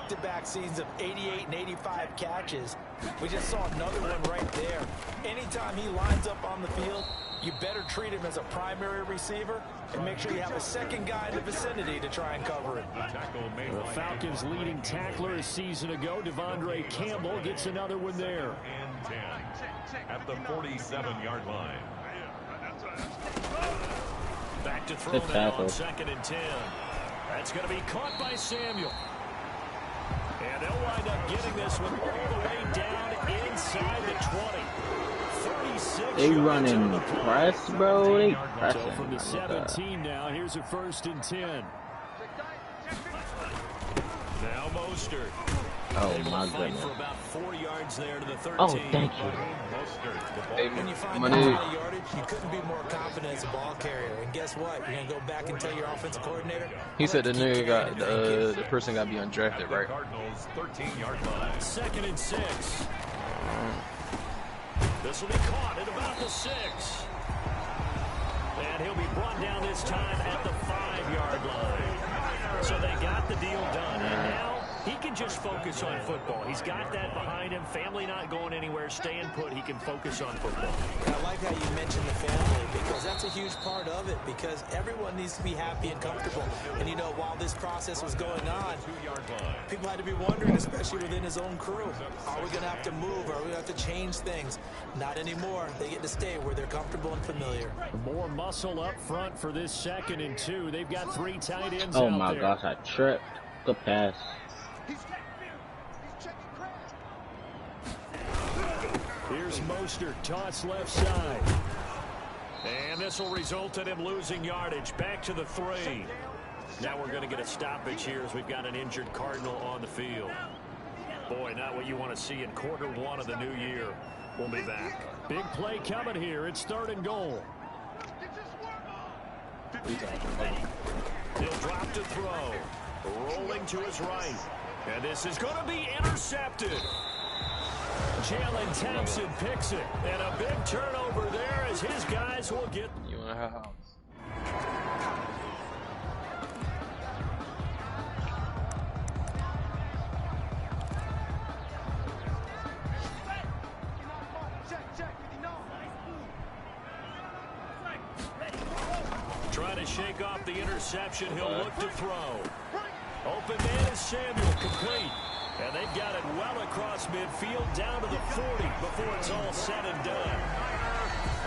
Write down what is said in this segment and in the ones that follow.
back-to-back seasons of 88 and 85 catches. We just saw another one right there. Anytime he lines up on the field, you better treat him as a primary receiver and make sure you have a second guy in the vicinity to try and cover it. The Falcons' leading tackler a season ago, Devondre Campbell, gets another one there. And 10 at the 47-yard line. Back to throw now on 2nd and 10. That's going to be caught by Samuel. And they'll wind up getting this one all the way down inside the 20. 36 they running press, bro. They pressing. So from the 17 now, here's a 1st and 10. Now Mostert. Oh my goodness. For about 4 yards there to the 13. Oh, thank you. Hey, when you find that kind of yardage, you couldn't be more confident as a ball carrier. And guess what? You're gonna go back and tell your offensive coordinator. He said the nigga got the person got to be undrafted, right? Cardinals 13-yard line. 2nd and 6. This will be caught at about the 6. And he'll be brought down this time at the 5-yard line. So they got the deal done. And now he can just focus on football. He's got that behind him. Family not going anywhere, staying put. He can focus on football. I like how you mentioned the family, because that's a huge part of it, because everyone needs to be happy and comfortable. And, you know, while this process was going on, people had to be wondering, especially within his own crew, are we going to have to move? Are we going to have to change things? Not anymore. They get to stay where they're comfortable and familiar. More muscle up front for this 2nd and 2. They've got 3 tight ends Oh out my there. gosh, I tripped. Good pass. Here's Mostert, toss left side. And this will result in him losing yardage. Back to the 3. Now we're going to get a stoppage here as we've got an injured Cardinal on the field. Boy, not what you want to see in Q1 of the new year. We'll be back. Big play coming here. It's 3rd and goal. He'll drop to throw. Rolling to his right. And this is going to be intercepted. Jalen Thompson picks it. And a big turnover there as his guys will get... You want a house? Trying to shake off the interception. He'll look to throw. Open man is Samuel, complete. And they've got it well across midfield down to the 40 before it's all said and done.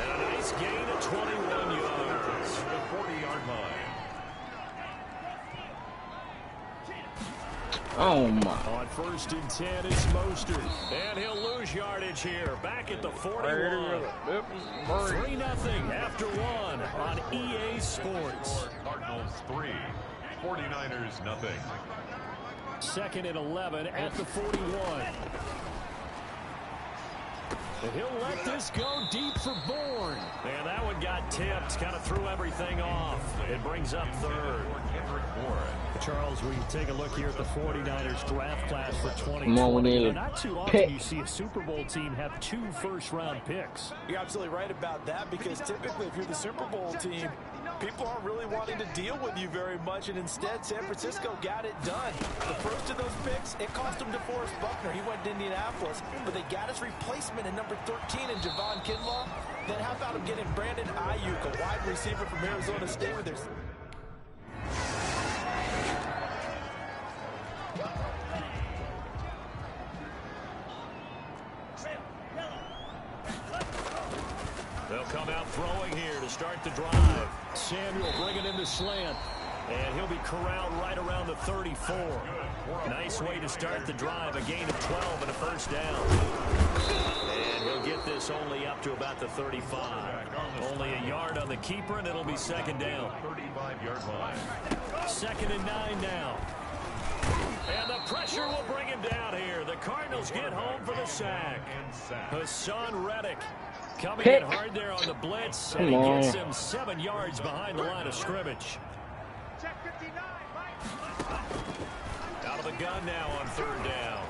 And a nice gain of 21 yards. The 40-yard line. Oh my. On 1st and 10 is Mostert. And he'll lose yardage here. Back at the 41. 3-0 after 1 on EA Sports. Cardinals 3, 49ers nothing. 2nd and 11 at the 41. And he'll let this go deep for Bourne. And that one got tipped, kind of threw everything off. It brings up 3rd. Charles, we take a look here at the 49ers draft class for 2020. Not too often you see a Super Bowl team have 2 first-round picks. You're absolutely right about that, because typically if you're the Super Bowl team, people aren't really wanting to deal with you very much, and instead San Francisco got it done. The first of those picks, it cost them DeForest Buckner. He went to Indianapolis, but they got his replacement in number 13 in Javon Kinlaw. Then how about him getting Brandon Ayuk, a wide receiver from Arizona State with their... They'll come out throwing here to start the drive. Samuel bringing in the slant. And he'll be corralled right around the 34. Nice way to start the drive. A gain of 12 and a first down. And he'll get this only up to about the 35. Only a yard on the keeper, and it'll be 2nd down. 35-yard line. 2nd and 9 now. And the pressure will bring him down here. The Cardinals get home for the sack. Hassan Reddick coming in hard there on the blitz, and he gets him 7 yards behind the line of scrimmage. Out of the gun now on 3rd down.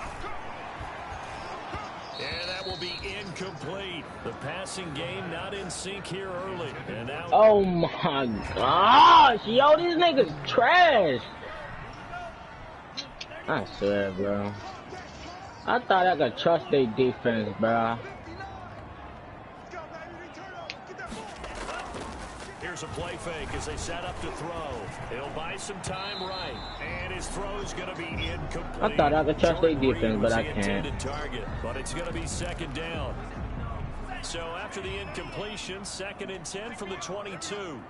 And that will be incomplete. The passing game not in sync here early. And now... Oh my gosh, yo, these niggas trash. I swear, bro. I thought I could trust their defense, bro. Here's a play fake as they set up to throw. He'll buy some time right, and his throw's going to be incomplete. I thought I could trust their defense, but I can't. Target, but it's going to be second down. So after the incompletion, 2nd and 10 from the 22.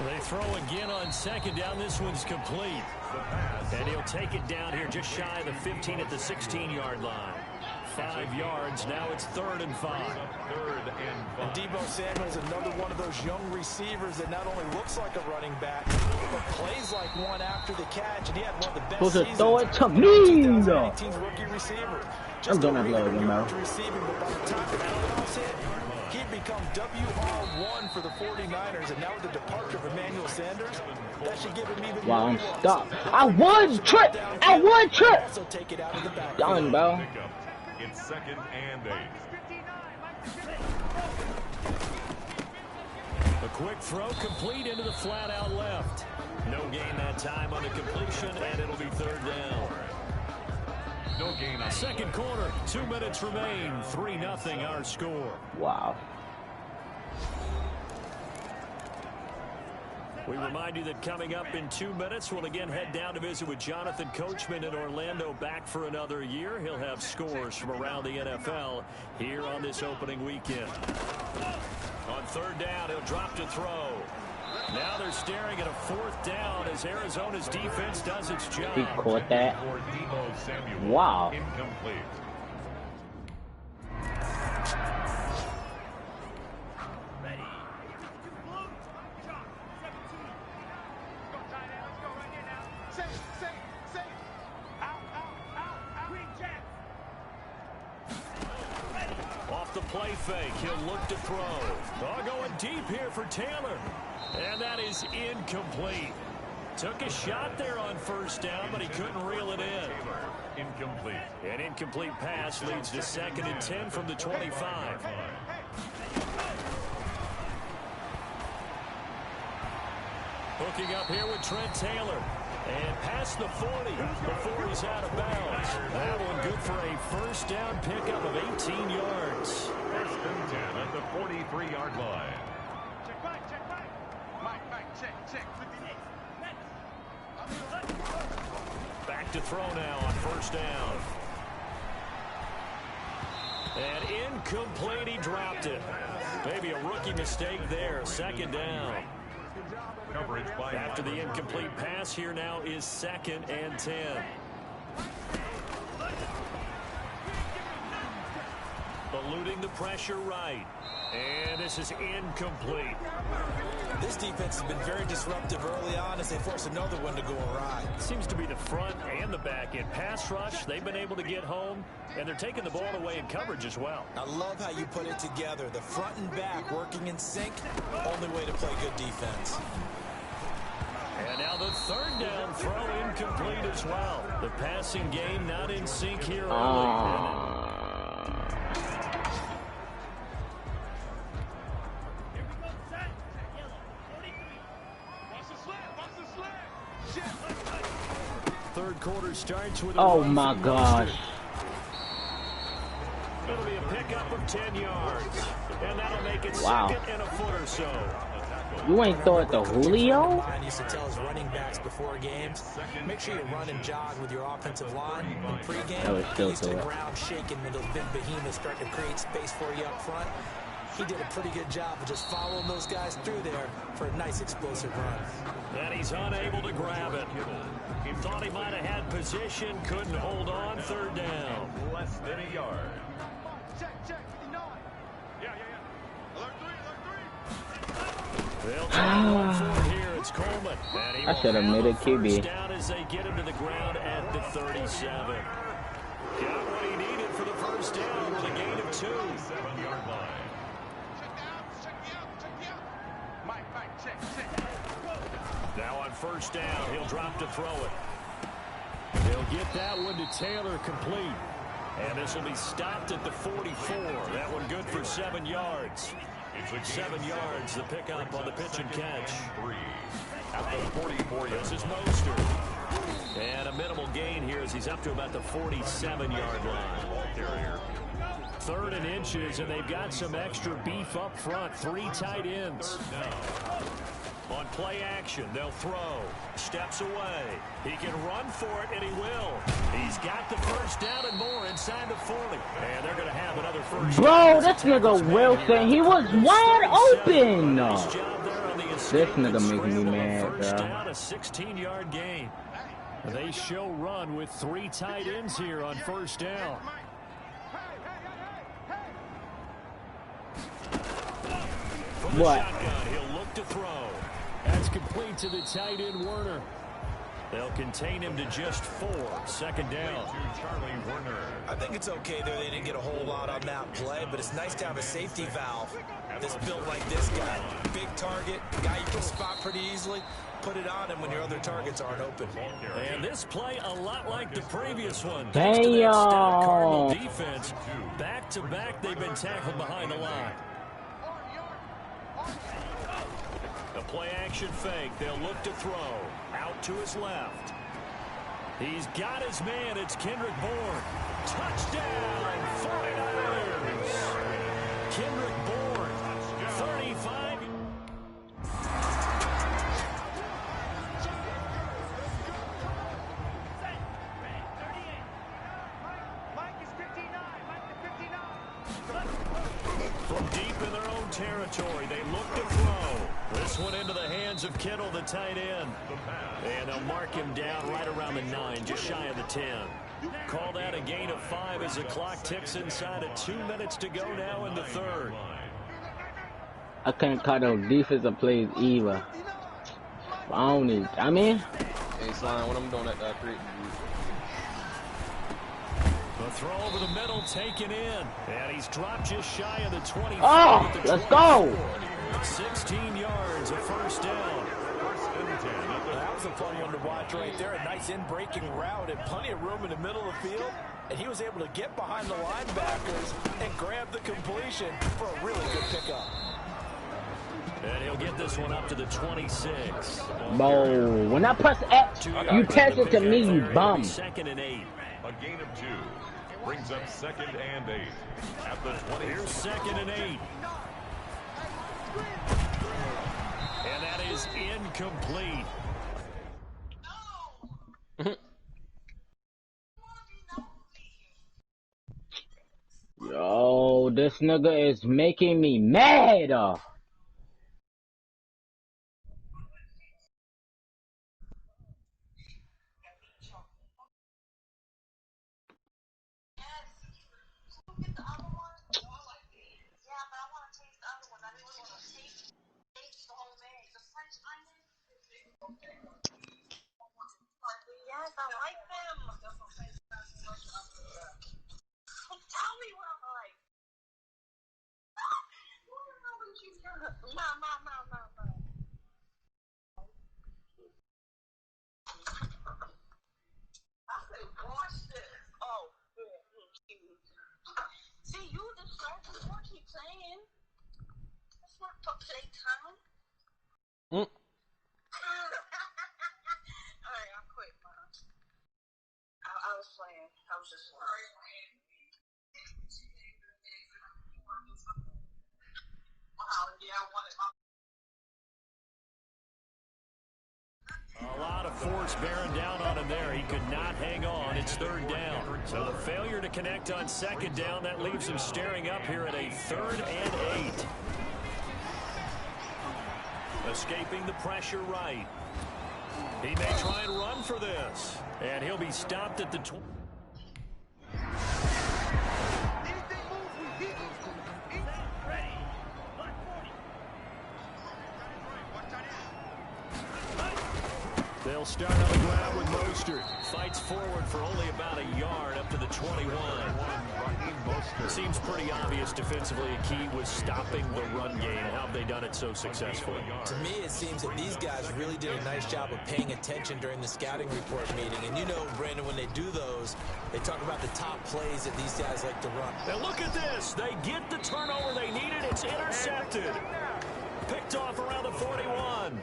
They throw again on 2nd down. This one's complete. And he'll take it down here just shy of the 15 at the 16-yard line. 5 yards. Now it's 3rd and 5. And Deebo Samuel's another one of those young receivers that not only looks like a running back, but plays like one after the catch. And he had one of the best seasons. Throw it to me, 2018's rookie receiver. I'm gonna upload him out. Receiving, but by the time the playoffs hit, he'd become WR1 for the 49ers. And now with the departure of Emmanuel Sanders, that should give him even more. Wow, I'm stuck. I won, Trip. I won, Trip. Also take it out of the back. Done, bro. It's 2nd and 8. A quick throw complete into the flat out left. No gain that time on the completion, and it'll be 3rd down. No gain on 2nd quarter, 2 minutes remain. 3-0 our score. Wow. We remind you that coming up in 2 minutes, we'll again head down to visit with Jonathan Coachman in Orlando, back for another year. He'll have scores from around the NFL here on this opening weekend. On 3rd down, he'll drop to throw. Now they're staring at a 4th down as Arizona's defense does its job. He caught that. Wow. Incomplete. Off the play fake, he'll look to throw. Oh, going deep here for Taylor. And that is incomplete. Took a shot there on 1st down, but he couldn't reel it in. Incomplete. An incomplete pass leads to 2nd and 10 from the 25. Hooking up here with Trent Taylor. And past the 40 before he's out of bounds. That one good for a 1st down pickup of 18 yards. 1st and 10 at the 43-yard line. Back to throw now on 1st down. And incomplete, he dropped it. Maybe a rookie mistake there. 2nd down. Coverage by After the incomplete pass, here now is 2nd and 10. Eluding the pressure right. And this is incomplete. This defense has been very disruptive early on as they force another one to go awry. Seems to be the front and the back end. Pass rush, they've been able to get home, and they're taking the ball away in coverage as well. I love how you put it together. The front and back working in sync, only way to play good defense. And now the 3rd down throw incomplete as well. The passing game not in sync here early. Third quarter starts with a Oh run my from gosh. Mustard. It'll be a pickup of 10 yards. And that'll make it Wow. 2nd and a foot or so. You ain't throw it to Julio? I used to tell his running backs before games, make sure you run and jog with your offensive line in pregame. I would still At least do the it. ground shaking when those big behemoths start to create space for you up front. He did a pretty good job of just following those guys through there for a nice explosive run. And he's unable to grab it. He thought he might have had position, couldn't hold on. 3rd down. less than a yard. They'll try one for it here. It's Coleman. And he I should have made a QB. first down as they get him to the ground at the 37. Got what he needed for the 1st down with a gain of 2. 7-yard line. Now on 1st down, he'll drop to throw it. He'll get that one to Taylor complete. And this will be stopped at the 44. That one good for 7 yards. 7 yards, the pickup on the pitch and catch. At the 44 This is Mostert. And a minimal gain here as he's up to about the 47-yard line. 3rd and inches, and they've got some extra beef up front. 3 tight ends. On play action, they'll throw. Steps away. He can run for it, and he will. He's got the first down and more inside the 40. And they're going to have another first Bro, this nigga Wilson, he was wide open. This nigga making me mad, First bro. down, a 16-yard gain. They show run with 3 tight ends here on first down. From the shotgun, he'll look to throw. That's complete to the tight end, Werner. They'll contain him to just 4. 2nd down. I think it's okay there. They didn't get a whole lot on that play, but it's nice to have a safety valve that's built like this guy. Big target, guy you can spot pretty easily. Put it on him when your other targets aren't open. And this play a lot like the previous one. Damn. Thanks to that stout Cardinal defense. Back-to-back, they've been tackled behind the line. The play-action fake. They'll look to throw. Out to his left. He's got his man. It's Kendrick Bourne. Touchdown, 49ers. Kendrick Bourne, 35. From deep in their own territory, they look to throw. This one into the hands of Kittle, the tight end. And they'll mark him down right around the 9, just shy of the 10. Call that a gain of 5 as the clock ticks inside of 2 minutes to go now in the 3rd. I can't call those defensive plays either. I don't need. I mean, Hey, Slime, what I'm doing at that creek. The throw over the middle taken in. And he's dropped just shy of the 25. oh, let's go. 16 yards, a first down. That was a fun one to watch right there. A nice in-breaking route and plenty of room in the middle of the field. And he was able to get behind the linebackers and grab the completion for a really good pickup. And he'll get this one up to the 26. Bro, when I press X, you test it to me, you bum. 2nd and 8. A gain of 2. Brings up 2nd and 8. At the 20. Here's 2nd and 8. And that is incomplete. Yo, this nigga is making me mad. Yes, I like them. Tell me what I'm like. No. I said, watch this. Oh, see, you distracted. You keep saying. It's not for playtime. Alright, I quit, Mom. I was playing. I was just playing. A lot of force bearing down on him there. He could not hang on. It's 3rd down. So the failure to connect on 2nd down, that leaves him staring up here at a 3rd and 8. Escaping the pressure right. He may try and run for this. And he'll be stopped at the 20. They'll start on the ground with Mostert. Fights forward for only about a yard up to the 21. It seems pretty obvious defensively a key was stopping the run game. How have they done it so successfully? To me, it seems that these guys really did a nice job of paying attention during the scouting report meeting. And you know, Brandon, when they do those, they talk about the top plays that these guys like to run. And look at this. They get the turnover they needed. It's intercepted. Picked off around the 41.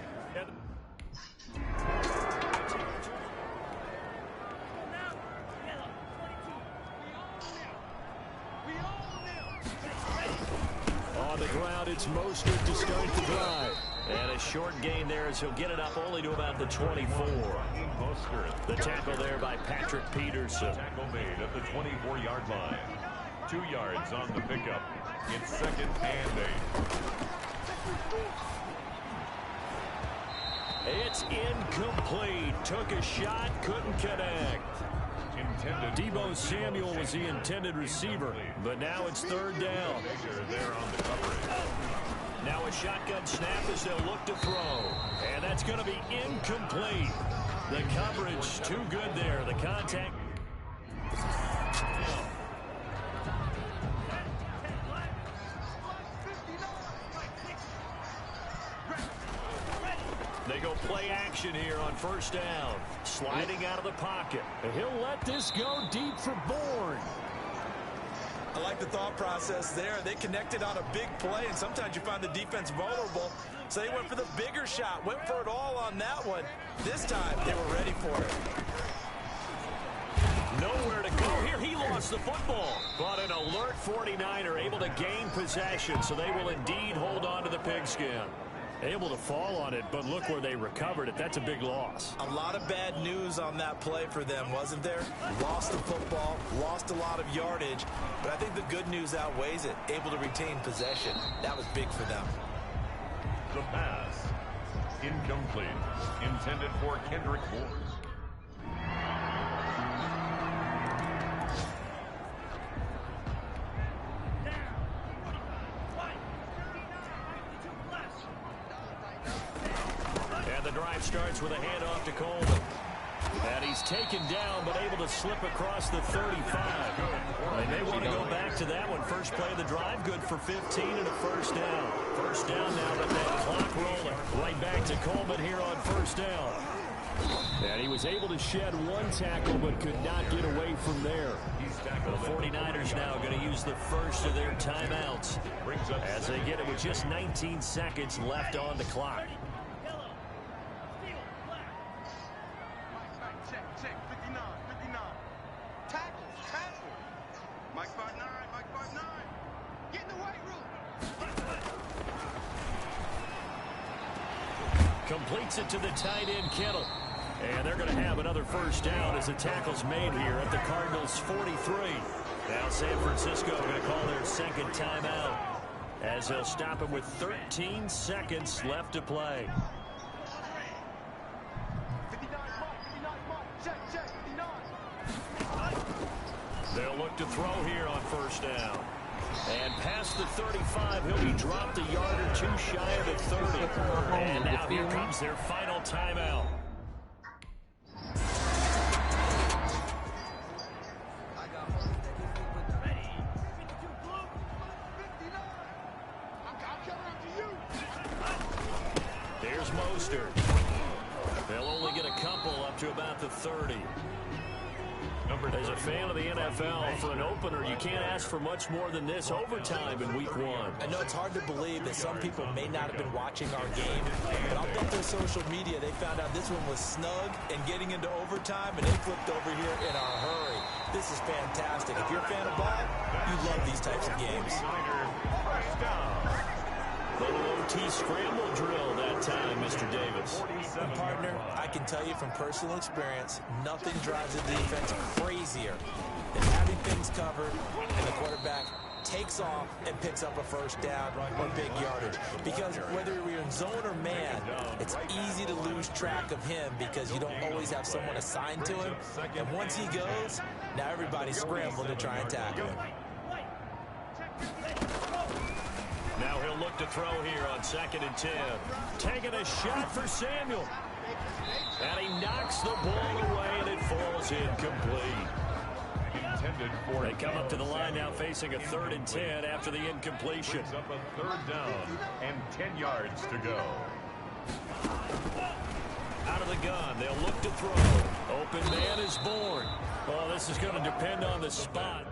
On the ground, it's Mostert to start the drive. And a short gain there as he'll get it up only to about the 24. The tackle there by Patrick Peterson. Tackle made at the 24-yard line. 2 yards on the pickup. It's 2nd and 8. It's incomplete. Took a shot, couldn't connect. Deebo Samuel was the intended receiver, but now it's 3rd down. There on the coverage. Now a shotgun snap as they'll look to throw. And that's going to be incomplete. The coverage too good there. The contact. They go play action here on 1st down. Sliding out of the pocket. And he'll let this go deep for Bourne. I like the thought process there. They connected on a big play, and sometimes you find the defense vulnerable. So they went for the bigger shot, went for it all on that one. This time, they were ready for it. Nowhere to go here. He lost the football. But an alert 49er able to gain possession, so they will indeed hold on to the pigskin. Able to fall on it, but look where they recovered it. That's a big loss. A lot of bad news on that play for them, wasn't there? Lost the football, lost a lot of yardage, but I think the good news outweighs it. Able to retain possession. That was big for them. The pass. Incomplete. Intended for Kendrick Bourne. Starts with a handoff to Coleman. And he's taken down, but able to slip across the 35. They may want to go back to that one. First play of the drive, good for 15 and a 1st down. 1st down now with that clock rolling. Right back to Coleman here on 1st down. And he was able to shed 1 tackle, but could not get away from there. The 49ers now going to use the first of their timeouts as they get it with just 19 seconds left on the clock. Completes it to the tight end, Kittle. And they're going to have another 1st down as the tackle's made here at the Cardinals' 43. Now San Francisco going to call their 2nd timeout as they'll stop him with 13 seconds left to play. They'll look to throw here on 1st down. And past the 35, he'll be dropped a yard or 2 shy of the 30. And now here comes their final timeout. There's Mostert. They'll only get a couple up to about the 30. As a fan of the NFL, for an opener, you can't ask for much more than this overtime in Week 1. I know it's hard to believe that some people may not have been watching our game, but I'll bet their social media, they found out this one was snug and getting into overtime, and they flipped over here in a hurry. This is fantastic. If you're a fan of ball, you love these types of games. Little OT scramble drill that time, Mr. Davis. And partner, I can tell you from personal experience, nothing drives a defense crazier than having things covered and the quarterback takes off and picks up a 1st down or big yardage. Because whether you're in zone or man, it's easy to lose track of him because you don't always have someone assigned to him. And once he goes, now everybody's scrambling to try and tackle him. Now he'll look to throw here on 2nd and 10. Taking a shot for Samuel. And he knocks the ball away, and it falls incomplete. They come up to the line now facing a 3rd and 10 after the incompletion. Brings up a 3rd down and 10 yards to go. Out of the gun, they'll look to throw. Open man is born. Oh, this is going to depend on the spot.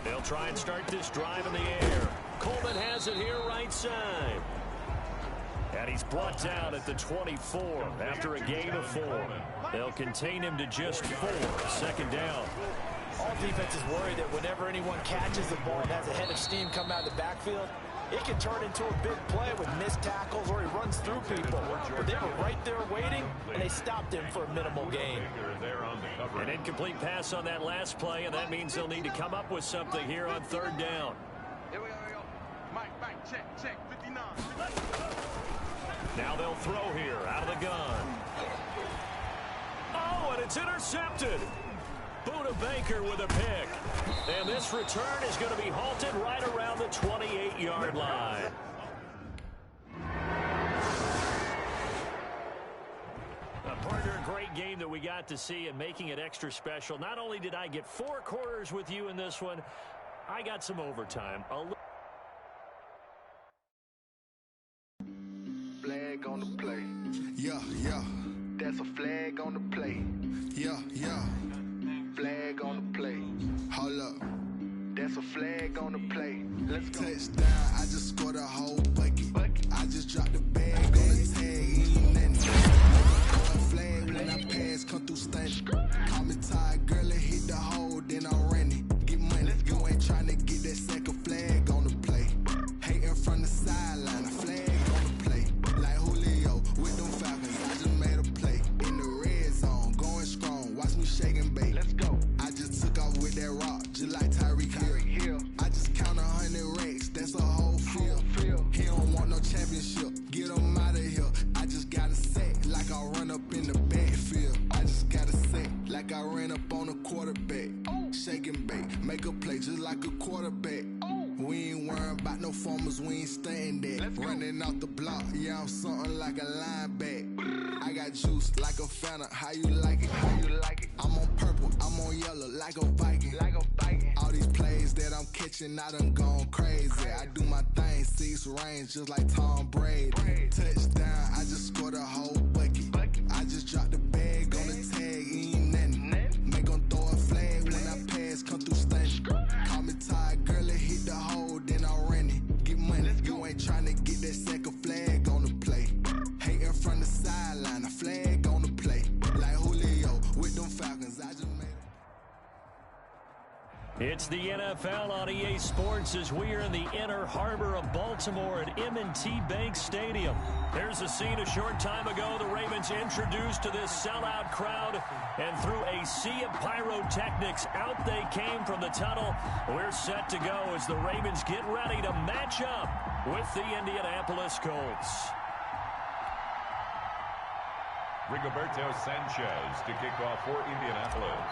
They'll try and start this drive in the air. Coleman has it here right side. And he's brought down at the 24 after a gain of 4. They'll contain him to just 4. 2nd down. All defenses worry that whenever anyone catches the ball and has a head of steam come out of the backfield, it can turn into a big play with missed tackles or he runs through people. But they were right there waiting, and they stopped him for a minimal gain. An incomplete pass on that last play, and that means they'll need to come up with something here on 3rd down. Here we go. Mike, check, 59. Now they'll throw here out of the gun. Oh, and it's intercepted. Buda Baker with a pick. And this return is going to be halted right around the 28-yard line. Partner, a great game that we got to see and making it extra special. Not only did I get 4 quarters with you in this one, I got some overtime. Flag on the play. Yeah. That's a flag on the play. Yeah. Flag on the play. Hold up. That's a flag on the play. Let's go. Touchdown. I just scored a whole bucket. I just dropped the bag on the tag. Ain't nothing. Flag when I pass, come through stunning. Call me tired, girl, and hit the hole, then I'm running. Get money. You ain't trying to get that second flag on the play. Hating from the sideline, a flag on the play. Like Julio with them Falcons, I just made a play. In the red zone, going strong, watch me shake and bake. Let's go. I just took off with that rock, just like Tyreek Hill. I just count 100 racks, that's a whole field. He don't want no championship, get him out of here. I just got a set, like I run up in the backfield. I just got a set, like I ran up on a quarterback. Shake and bake, make a play just like a quarterback. We ain't worrying about no formers, we ain't staying there. Running off the block, yeah, I'm something like a linebacker. I got juice like a Fanta, how you like it? I'm on purple, I'm on yellow, like a Viking. All these plays that I'm catching, I done gone crazy. I do my thing, 6 range, just like Tom Brady. Touchdown, I just scored a whole bucket. I just dropped the bag on the tag, ain't nothing. Make 'em throw a flag when I pass, come through stunning. Call me tired, girl, and hit the hole, then I'm running. Get money, you ain't trying to get that second flag on the play. Hating from the sideline, a flag on the play. Like Julio with them Falcons, I just made it. It's the NFL on EA Sports as we are in the inner harbor of Baltimore at M&T Bank Stadium. There's a scene a short time ago the Ravens introduced to this sellout crowd, and through a sea of pyrotechnics, out they came from the tunnel. We're set to go as the Ravens get ready to match up with the Indianapolis Colts. Rigoberto Sanchez to kick off for Indianapolis.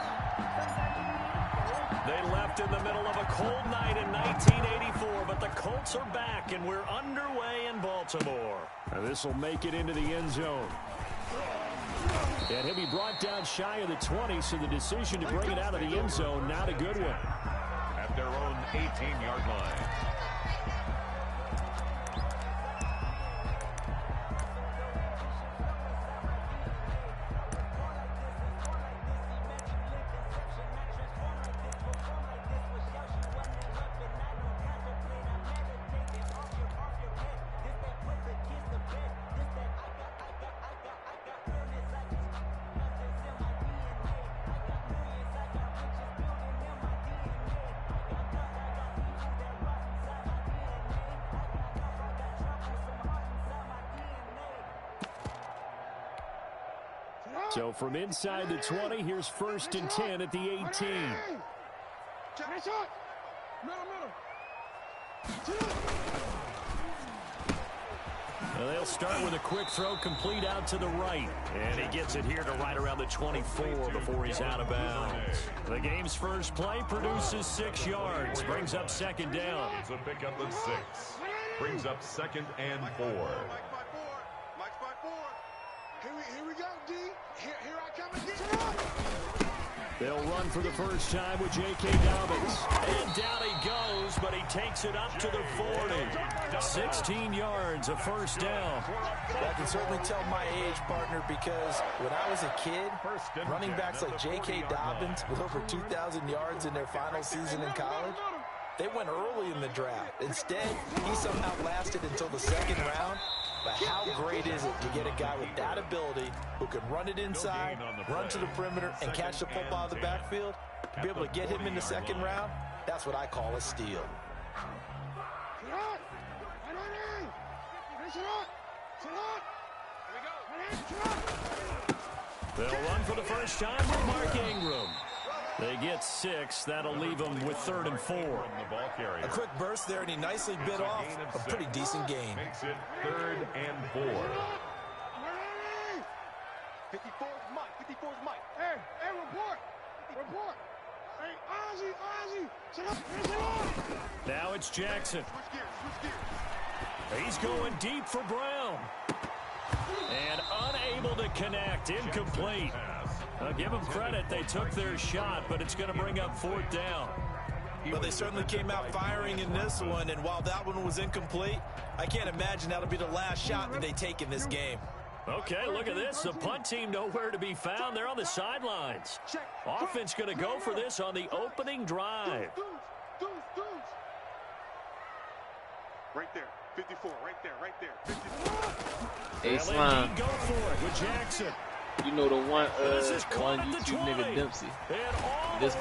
They left in the middle of a cold night in 1984, but the Colts are back, and we're underway in Baltimore. And this will make it into the end zone. And he'll be brought down shy of the 20, so the decision to bring it out of the end zone, not a good one. At their own 18-yard line. So from inside the 20, here's 1st and 10 at the 18. They'll start with a quick throw complete out to the right. And he gets it here to right around the 24 before he's out of bounds. The game's first play produces 6 yards. Brings up second down. It's a pickup of 6. Brings up 2nd and 4. Here we go, D. Here I come again. They'll run for the first time with J.K. Dobbins. And down he goes, but he takes it up to the 40. 16 yards, a first down. I can certainly tell my age, partner, because when I was a kid, running backs like J.K. Dobbins with over 2,000 yards in their final season in college, they went early in the draft. Instead, he somehow lasted until the 2nd round. But how great is it to get a guy with that ability who can run it inside, run to the perimeter, and catch the football out of the backfield? To be able to get him in the 2nd round, that's what I call a steal. They'll run for the first time with Mark Ingram. They get 6. That'll leave them with 3rd and 4. A quick burst there, and he nicely bit off a pretty decent gain. Makes it 3rd and 4. 54's Mike. Hey, report. Hey, Ozzy. Sit up. Now it's Jackson. He's going deep for Brown. And unable to connect. Incomplete. I'll give them credit. They took their shot, but it's going to bring up 4th down. Well, they certainly came out firing in this one, and while that one was incomplete, I can't imagine that'll be the last shot that they take in this game. Okay, look at this. The punt team nowhere to be found. They're on the sidelines. Offense going to go for this on the opening drive. Right there. 54, right there. 54. A-Slime. Go for it with Jackson. You know the one YouTube nigga Dempsey. This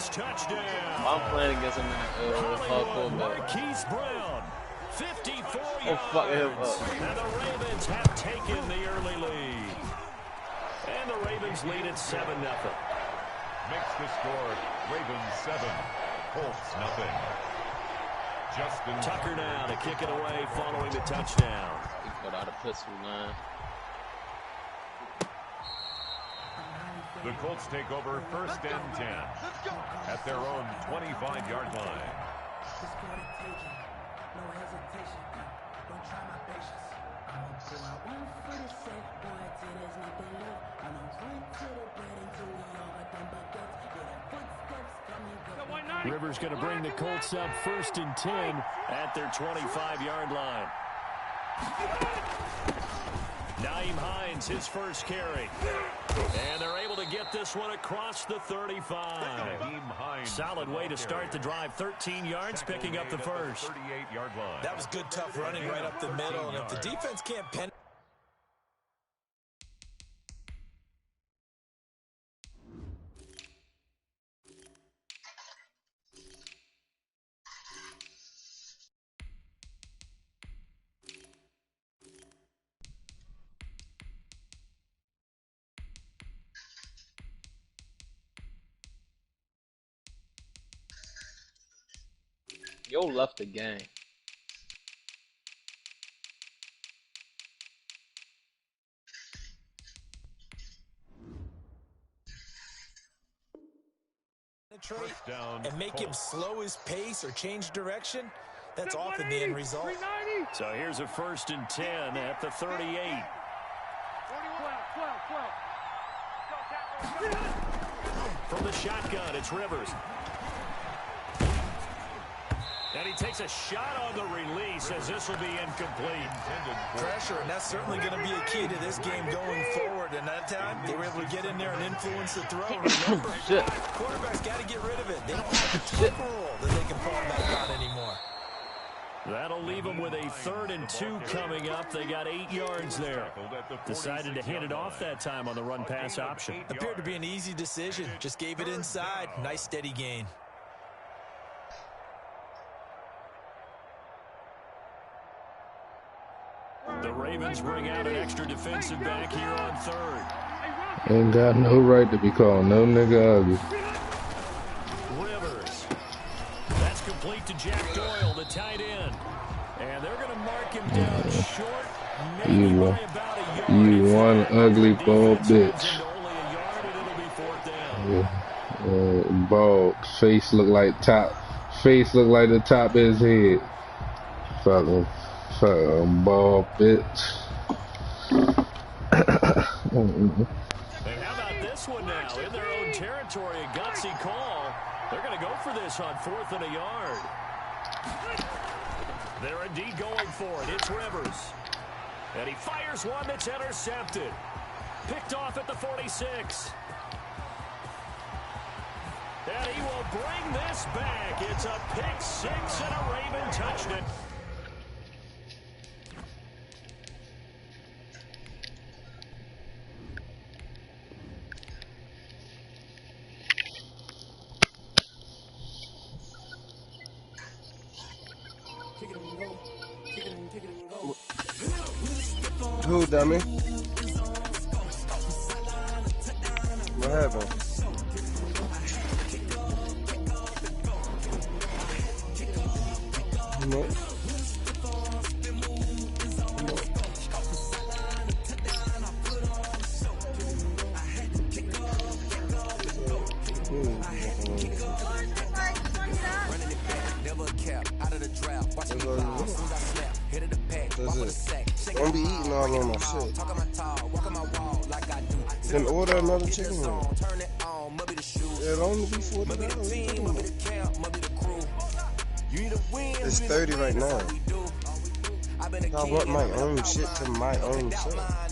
touchdown. I'm playing against him in hardcore mode. Marquise Brown, 54 yards. Oh, fuck him up. And the Ravens have taken the early lead. And the Ravens lead at 7-0. Makes the score Ravens 7, Colts nothing. Justin Tucker now to kick it away following the touchdown. He put out a pistol line. The Colts take over 1st and 10 at their own 25-yard line. Rivers going to bring the Colts up 1st and 10 at their 25-yard line. Naeem Hines, his first carry. And they're able to get this one across the 35. Solid way to start the drive. 13 yards, picking up the first. 38-yard line. That was good, tough running right up the middle. And if the defense can't pen... Yo left the game. And make him slow his pace or change direction, that's often the end result. So here's a 1st and 10 at the 38. From the shotgun, it's Rivers. And he takes a shot on the release as this will be incomplete. Pressure, and that's certainly going to be a key to this game going forward. And that time, they were able to get in there and influence the throw. Remember, quarterbacks got to get rid of it. They don't have a tough rule that they can fall back on anymore. That'll leave them with a 3rd and 2 coming up. They got 8 yards there. Decided to hand it off that time on the run-pass option. Appeared to be an easy decision. Just gave it inside. Nice, steady gain. The Ravens bring out an extra defensive back here on 3rd. Ain't got no right to be calling no nigga ugly. Rivers. That's complete to Jack Doyle, the tight end. And they're going to mark him down short. You one ugly bald bitch. Bald face look like the top of his head. Fucking bald bitch. And how about this one now? In their own territory, a gutsy call. They're going to go for this on 4th and a yard. They're indeed going for it. It's Rivers. And he fires one that's intercepted. Picked off at the 46. And he will bring this back. It's a pick six and a Raven touchdown. Who, dummy? What happened? No. Don't be eating all on my shit. Then order another chicken wing. It'll only be $40. It's 30 right now. I bought my own shit to my own self.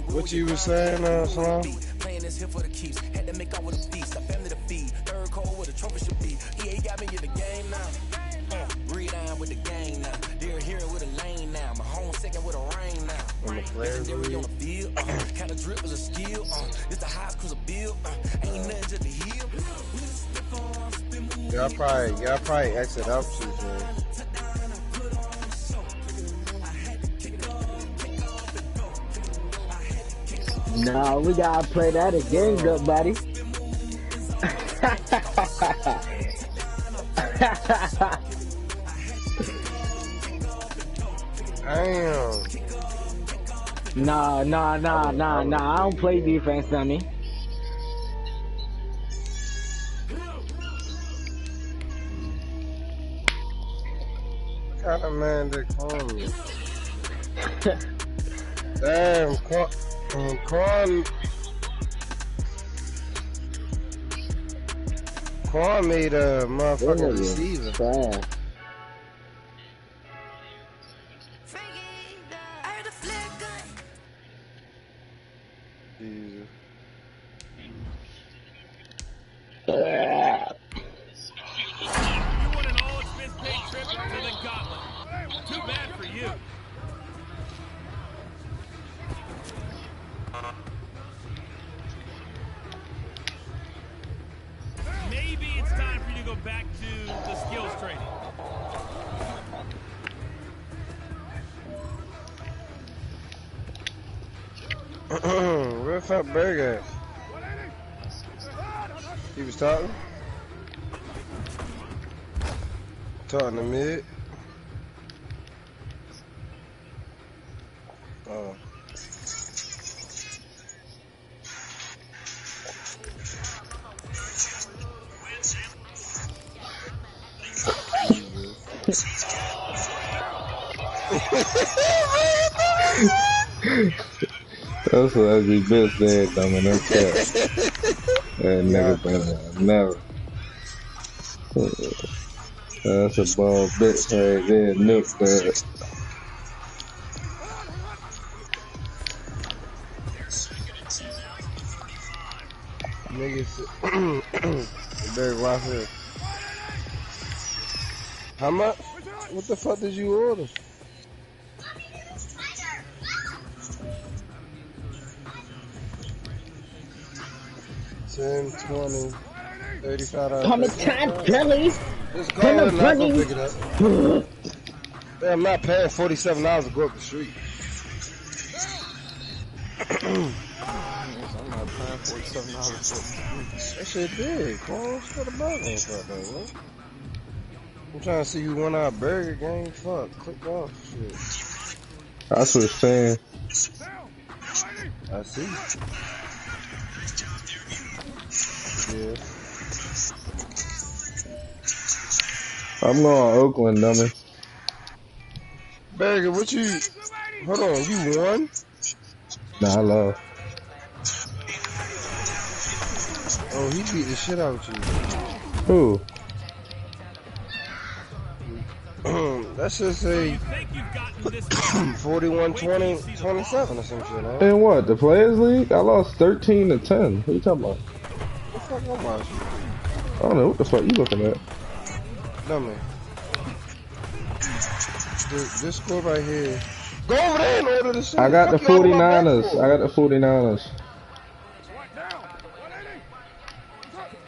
What you was saying, Slam? Playing this here for the keeps. Had to make out with a feast. A family to feed. Third cold with a trophy should be. EA got me in the game now. Breed on with the game now. Dear hearing with a lane now. My home second with a rain now. Legendary on the field. Kind of drip is a skill. It's the highest cruiser bill. Ain't nothing to the hill. Y'all probably exit out too, man. No, we gotta play that again, good buddy. Damn. Nah. I don't play defense, dummy. What kind of man they call me? Damn, Quan made a motherfucking receiver. Fast. Jesus. You want an all-expense paid trip to the Gauntlet. Too bad for you. Maybe it's time for you to go back to the skills training. Where the fuck Berg at? He was talking? Talking to mid? Oh. That's what ugly bitch said, dumb in her cat. That nigga better never. That's a bald bitch right there, nuke that. Niggas, Berg Waffle. How much? What the fuck did you order? 10, 20, 35. Coming time, Kelly. Just call it and I'll go pick it up. Yeah, I'm not paying $47 to go up the street. I'm not paying $47 for That shit big. What's that about? Ain't fuck that, man. I'm trying to see you won our burger game. Fuck, click off. Shit. That's what it's saying. I see. Yeah. I'm going Oakland, dummy. Burger, what you... Hold on, you won? Nah, I lost. Oh, he beat the shit out of you. Who? That should say 41-20, 27 or some shit, man. And what? The Players League? I lost 13-10. What you talking about? What the fuck am I watching? I don't know what the fuck you looking at. Dummy. This score right here. Go over there and order the shit. I got the 49ers. I got the 49ers.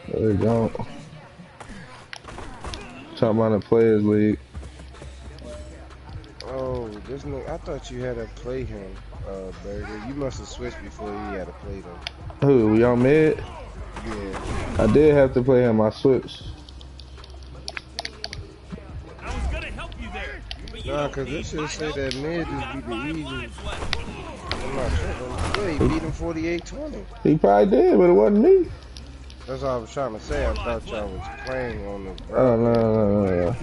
There you go. Talking about the Players League. Oh, this nigga. I thought you had to play him, Burger. You must have switched before you had to play them. Who? We on mid? Yeah. I did have to play him. I switched. I was gonna help you there. Nah, cause this shit say that mid just beat the Eagles. I'm not sure. Yeah, he beat him 48-20. He probably did, but it wasn't me. That's what I was trying to say. I thought y'all was playing on the Oh, ground. no.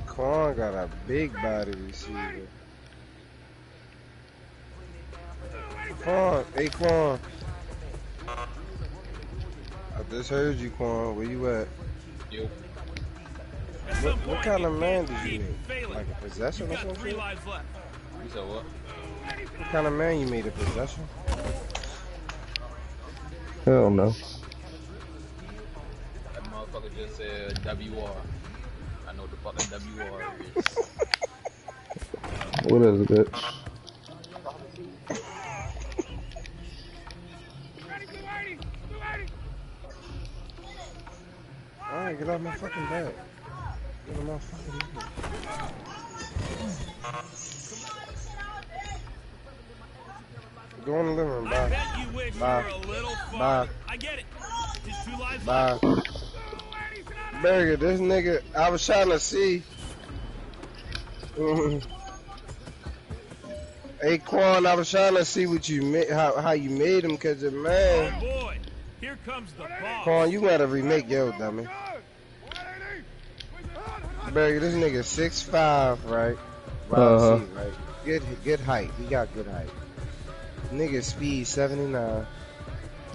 Quan got a big body receiver. Quan, hey Quan. I just heard you, Quan. Where you at? you. What kind of man did you make? Like a possession or something? You said what? What kind of man you made a possession? Hell no. That motherfucker just said WR. I know what the fucking WR is. What is it, bitch? Alright, get off my fucking back. Get on my fucking back. Go in the living room, bye. Bye. Bye. I get it. Just 2 lives Bye. Burger, this nigga, I was trying to see. Hey Quan, I was trying to see what you made, how you made him, cause your man. Oh boy, here comes the ball. Quan, you gotta remake yo, dummy. Burger, this nigga 6'5", right? Right. Good height. He got good height. Nigga speed 79.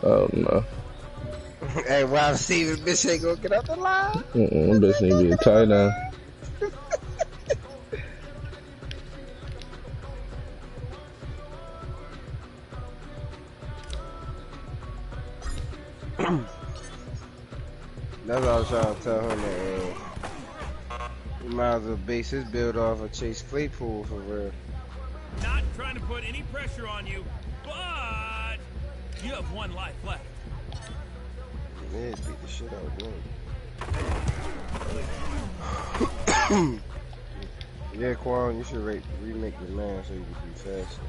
Oh no. Hey, wide receiver, bitch ain't gonna get out the line. Bitch need to be a tight end. That's what I was trying to tell him, that he might as well base his build off of Chase Claypool for real. Not trying to put any pressure on you, but you have 1 life left. Yeah, beat the shit out of him. Yeah, Quan, you should remake your man so you can be faster.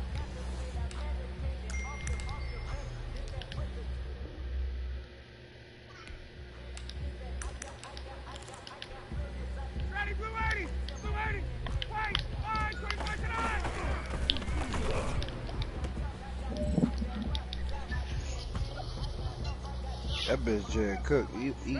That bitch Jared Cook, eat it.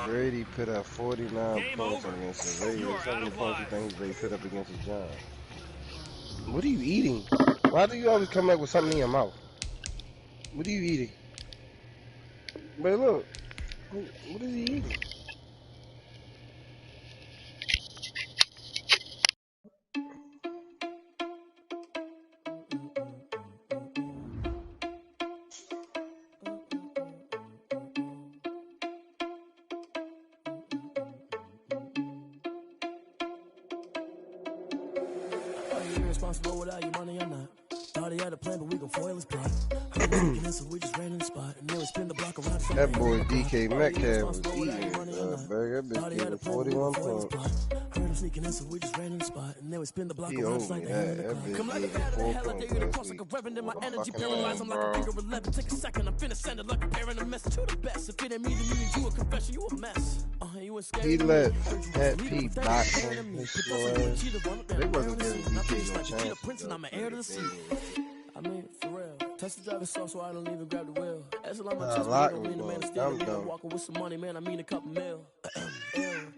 Brady put up 49 points against the Raiders. How many points you think Brady put up against the Giants? What are you eating? Why do you always come up with something in your mouth? What are you eating? But look, what is he eating? irresponsible without your money or not. Thought he had a plan, but we gon' foil his plot. So we just ran in the spot and then we spin the block around. That boy DK Metcalf was eating burger. That bitch gave him 41 points. Heard him sneaking in, so we just ran in the spot and then we spin the block He around over like the that. hand in the clock. Come like a bat, hell, I dare you to cross like a reverend in my energy. Paralyzed, I'm like a figure 11. Take a second, I'm finna send it like a parent a message to the best. If it ain't me, then you need you a confession, you a mess. You ain't scared. He let Pat P box him. His slow ass. They wasn't giving DK no chance. I'm an heir to the sea. I mean, for real. Touch the driver's seat so I don't even grab the wheel. That's a lot of my chest, I don't mean the man to steal. Walking with some money, man, I mean a couple mil.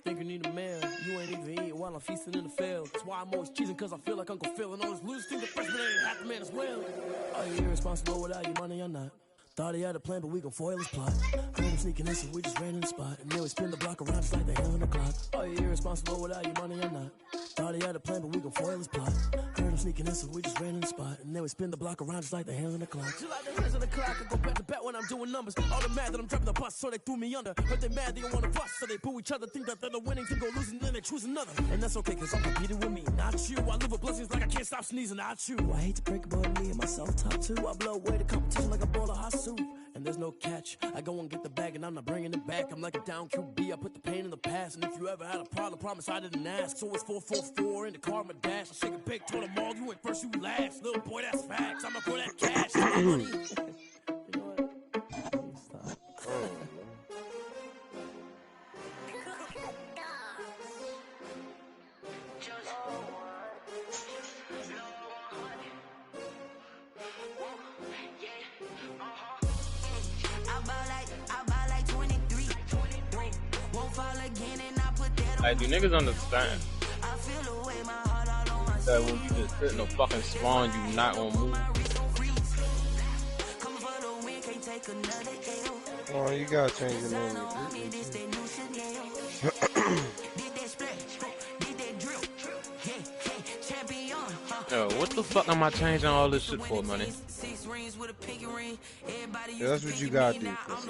Think you need a meal. You ain't even eating while I'm feasting in the field. That's why I'm always cheesing, cause I feel like Uncle Phil. And all this losers think the freshman ain't half the man as well. Are you irresponsible without your money or not? Thought he had a plan, but we gon' foil his plot. Heard him sneaking in, so we just ran in the spot. And then we spin the block around just like the hand on the clock. Are you irresponsible without your money or not? Thought he had a plan, but we gon' foil his plot. Heard him sneaking in, so we just ran in the spot. And then we spin the block around just like the hands on the clock. Just like the hands on the clock, I go back to back when I'm doing numbers. All the mad that I'm dropping the bus, so they threw me under. Heard they mad, they don't wanna bust, so they boo each other. Think that they're the winning team, go losing, then they choose another. And that's okay, cause I'm competing with me, not you. I live with blessings like I can't stop sneezing, not you. I hate to break it, but me and myself top two. I blow away the competition like a bowl of hot soup. And there's no catch. I go and get the bag and I'm not bringing it back. I'm like a down QB. I put the pain in the past. And if you ever had a problem, promise I didn't ask. So it's 4-4-4 in the car, my dash. I shake a big, told them all, you went first, you last. Little boy, that's facts. I'ma throw that cash. You know what? Stop. Like, do niggas understand that when you just sit in a fucking spawn, you not gonna move? Oh, you gotta change the name. Yo, what the fuck am I changing all this shit for, money? Yeah, that's what you gotta do. That's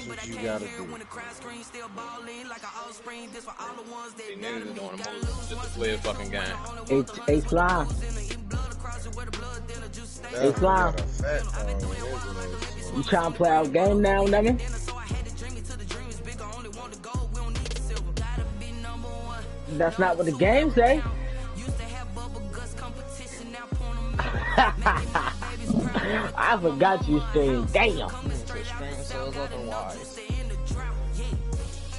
what you gotta do. These niggas is doing the most just to play a fucking game. Hey, fly. Hey, fly. You trying to play our game now, nigga? That's not what the game say. I forgot you stayed. Damn.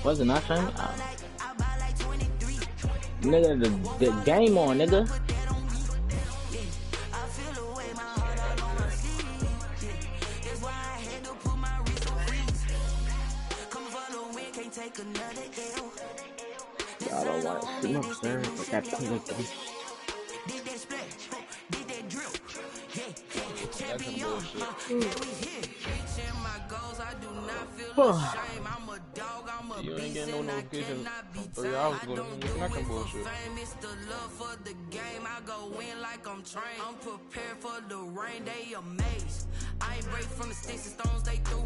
Was it not trying? Nigga, the game on, nigga. I don't want to see my sir, but that's cool. That's some bullshit. You ain't getting no notification from 3 hours ago. It's not some bullshit. I'm prepared for the rain, they amazed. I ain't break from the sticks and stones they threw.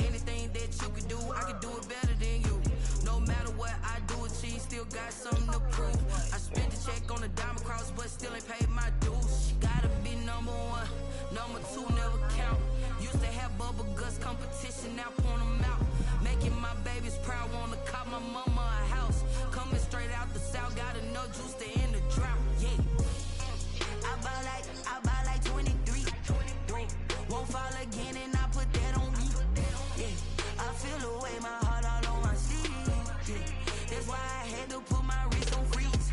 Anything that you can do, I can do it better than you. No matter what I do, achieve, still got something to prove. I spent the check on the diamond cross, but still ain't paid my dues. Gotta be number one, number two never count. Used to have bubble guts competition, now point them out. Making my babies proud, wanna cop my mama a house. Coming straight out the south, got enough juice to end the drought. Yeah, I buy like 23. Won't fall again, and I put that on me. Yeah, I feel away my heart all on my sleeve. Yeah, that's why I had to put my wrist on freeze.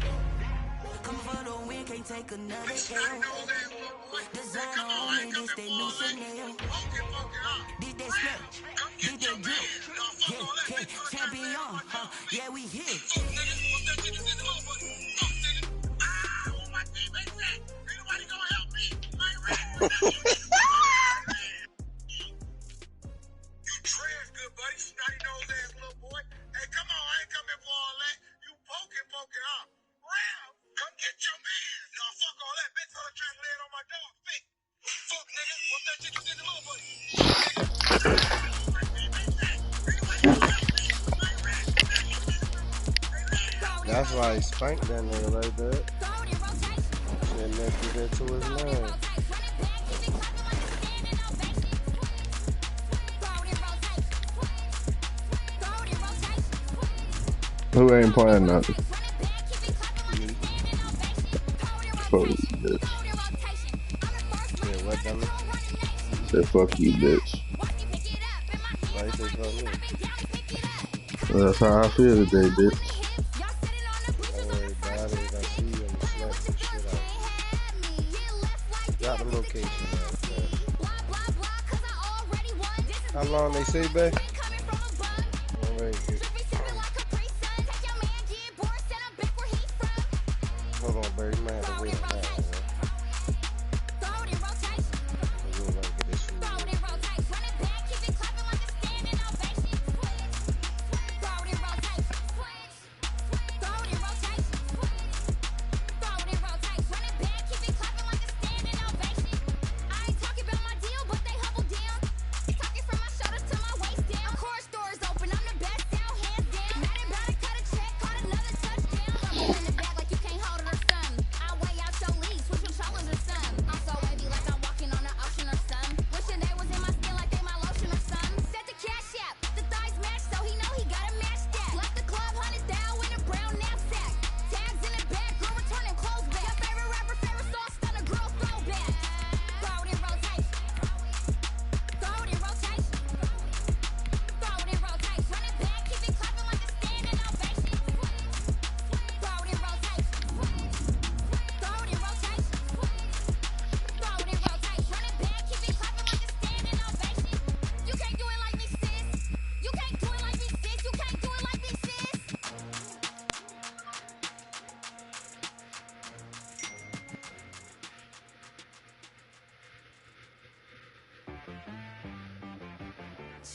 Coming for the win, can't take another L. Designer on me, this that new Chanel. Did that split, did that drip. Yeah, champion, yeah, we hit. That's That's why he spanked that nigga like that. Shouldn't have did that to his man. Who ain't playing nothing? Fuck you, bitch. Yeah, what, dummy? Said fuck you, bitch. Why you say fuck me? That's how I feel today, bitch. Don't worry about it. I see you and slap some shit out. Got the location, man. How long they say, babe? Hold on, babe. You might have to wait on that, man. We ain't gonna get this food.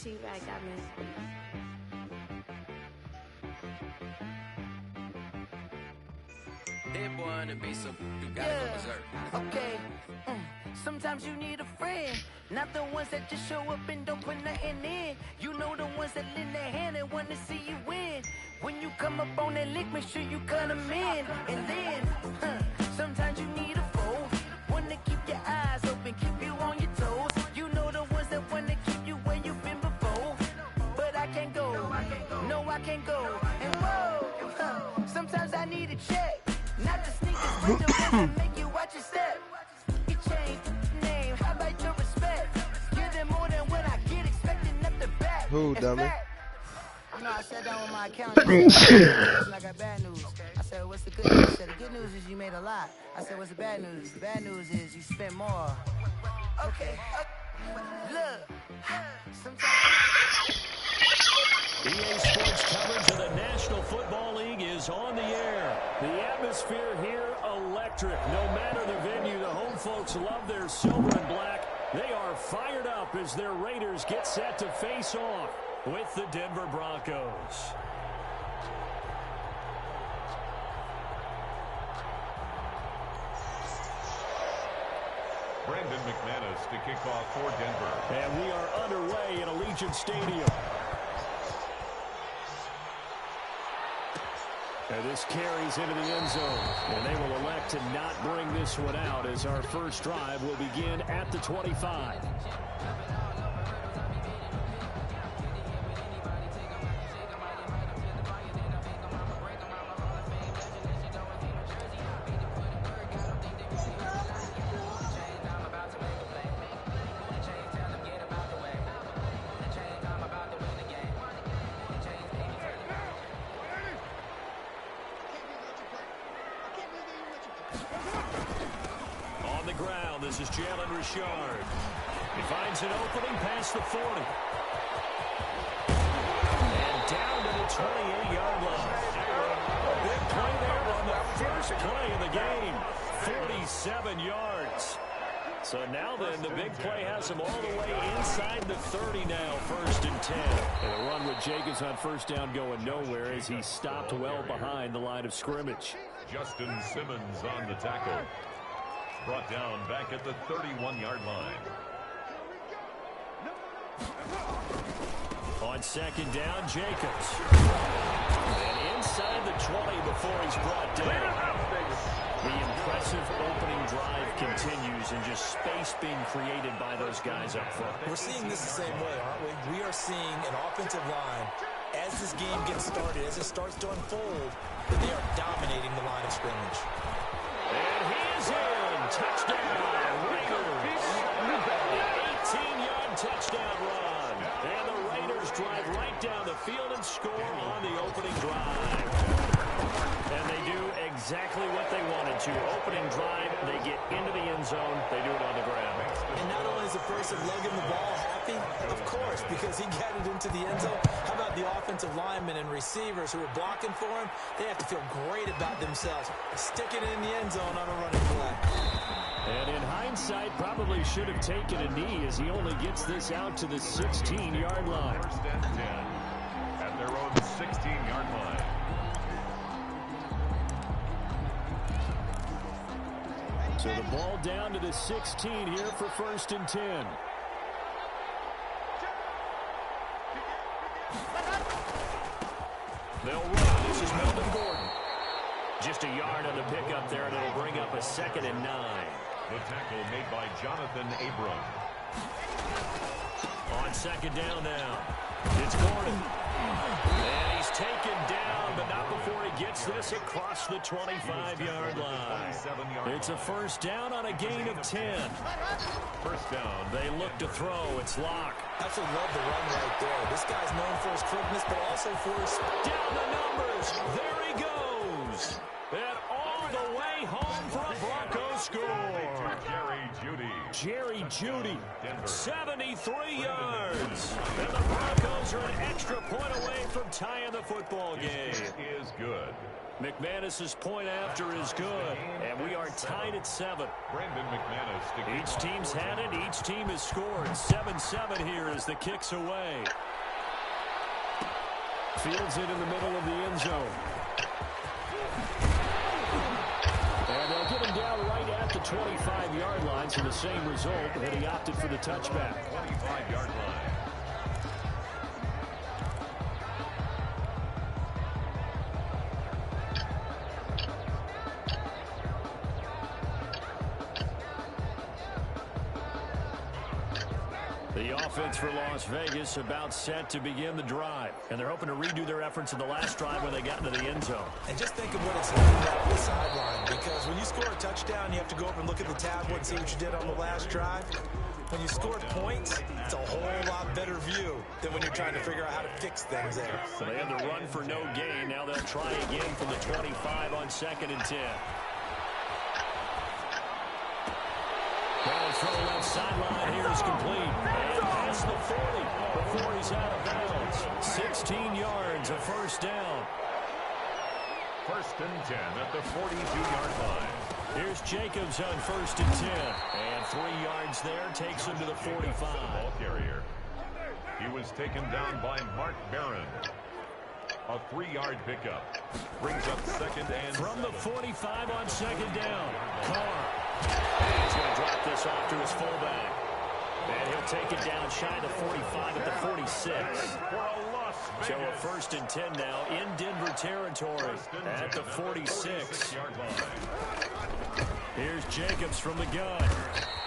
She-Rag got me. That boy on the beat, so you gotta go berserk. Okay. Sometimes you need a friend, not the ones that just show up and don't put nothing in. You know the ones that lend their hand and want to see you win. When you come up on that lick, make sure you cut them in. And then, sometimes you need a foe, one to keep your eyes open, keep you on your toes. You know the ones that want to keep you where you've been before. But I can't go, no I can't go. And whoa, sometimes I need a check. Not the sneakers, but the ones that make you watch your step. You change name, how about your respect? Give them more than what I get, expecting up the back. Who, dummy? You know, I sat down with my accountant. I got bad news. I said, what's the good news? He said, the good news is you made a lot. I said, what's the bad news? The bad news is you spent more. Okay. Look. EA Sports coverage of the National Football League is on the air. The atmosphere here, electric. No matter the venue, the home folks love their silver and black. They are fired up as their Raiders get set to face off with the Denver Broncos. Brandon McManus to kick off for Denver. And we are underway at Allegiant Stadium. And this carries into the end zone. And they will elect to not bring this one out as our first drive will begin at the 25. This is Jalen Richard. He finds an opening past the 40. And down to the 28-yard line. A big play there on the first play of the game. 47 yards. So now then, the big play has him all the way inside the 30 now, 1st and 10. And a run with Jacobs on first down going nowhere as he stopped well behind the line of scrimmage. Justin Simmons on the tackle. Brought down back at the 31-yard line. On 2nd down, Jacobs. And inside the 20 before he's brought down. The impressive opening drive continues, and just space being created by those guys up front. We're seeing this the same way, aren't we? We are seeing an offensive line, as this game gets started, as it starts to unfold, that they are dominating the line of scrimmage. And he is in. Touchdown, Raiders. An 18-yard touchdown run. And the Raiders drive right down the field and score on the opening drive. And they do exactly what they wanted to. Opening drive, they get into the end zone. They do it on the ground. And not only is the person lugging the ball happy, of course, because he got it into the end zone. How about the offensive linemen and receivers who are blocking for him? They have to feel great about themselves, sticking it in the end zone on a running play. And in hindsight, probably should have taken a knee as he only gets this out to the 16-yard line. First and 10 at their own 16-yard line. So the ball down to the 16 here for first and 10. They'll run. This is Melvin Gordon. Just a yard on the pickup there, and it'll bring up a 2nd and 9. The tackle made by Jonathan Abram. On 2nd down now. It's Gordon. And he's taken down, but not before he gets this across the 25-yard line. It's a first down on a gain of 10. First down. They look to throw. It's Locke. Absolutely love the run right there. This guy's known for his quickness, but also for his... Down the numbers. There he goes. And all the way home for a Broncos score. Jerry Jeudy, 73 yards. And the Broncos are an extra point away from tying the football game. It is good. McManus's point after is good, and we are tied at 7. Brandon McManus. Each team's had it. Each team has scored. 7-7 here as the kick's away. Fields it in the middle of the end zone. And they'll get him down right at the 25-yard line, so the same result, but he opted for the touchback. 25-yard line. The offense for Las Vegas about set to begin the drive. And they're hoping to redo their efforts in the last drive when they got into the end zone. And just think of what it's like on the sideline. Because when you score a touchdown, you have to go up and look at the tablet and see what you did on the last drive. When you score points, it's a whole lot better view than when you're trying to figure out how to fix things there. So they had the run for no gain. Now they'll try again from the 25 on 2nd and 10. Ball throw left sideline here is complete. And past the 40 before he's out of bounds. 16 yards, a first down. First and 10 at the 42-yard line. Here's Jacobs on 1st and 10. And 3 yards there takes him to the 45. Ball carrier. He was taken down by Mark Barron. A 3-yard pickup. Brings up 2nd and from the 45 on 2nd down. Carr. And he's going to drop this off to his fullback. And he'll take it down shy of the 45 at the 46. So a 1st and 10 now in Denver territory at the 46. Here's Jacobs from the gun.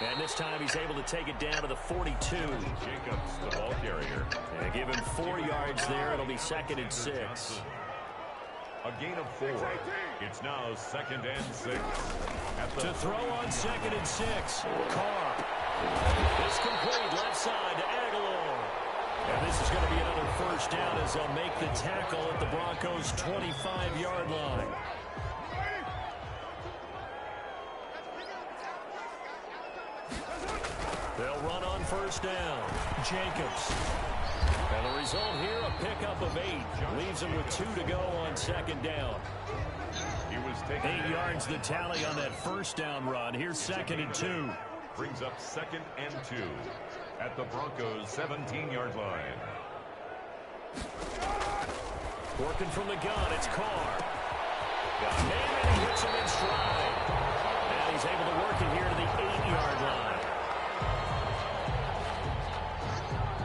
And this time he's able to take it down to the 42. Jacobs, the ball carrier. And give him 4 yards there. It'll be 2nd and 6. A gain of 4. It's now 2nd and 6. To throw on 2nd and 6. Carr. It's complete left side to Aguilar. And this is going to be another first down as they'll make the tackle at the Broncos' 25-yard line. They'll run on first down. Jacobs. And the result here, a pickup of 8. Leaves him with 2 to go on 2nd down. He was taken 8 yards the tally on that first down run. Here's 2nd and 2. Brings up 2nd and 2 at the Broncos' 17-yard line. Working from the gun, it's Carr. Got him, and he hits him in stride. And he's able to work it here to the 8-yard line.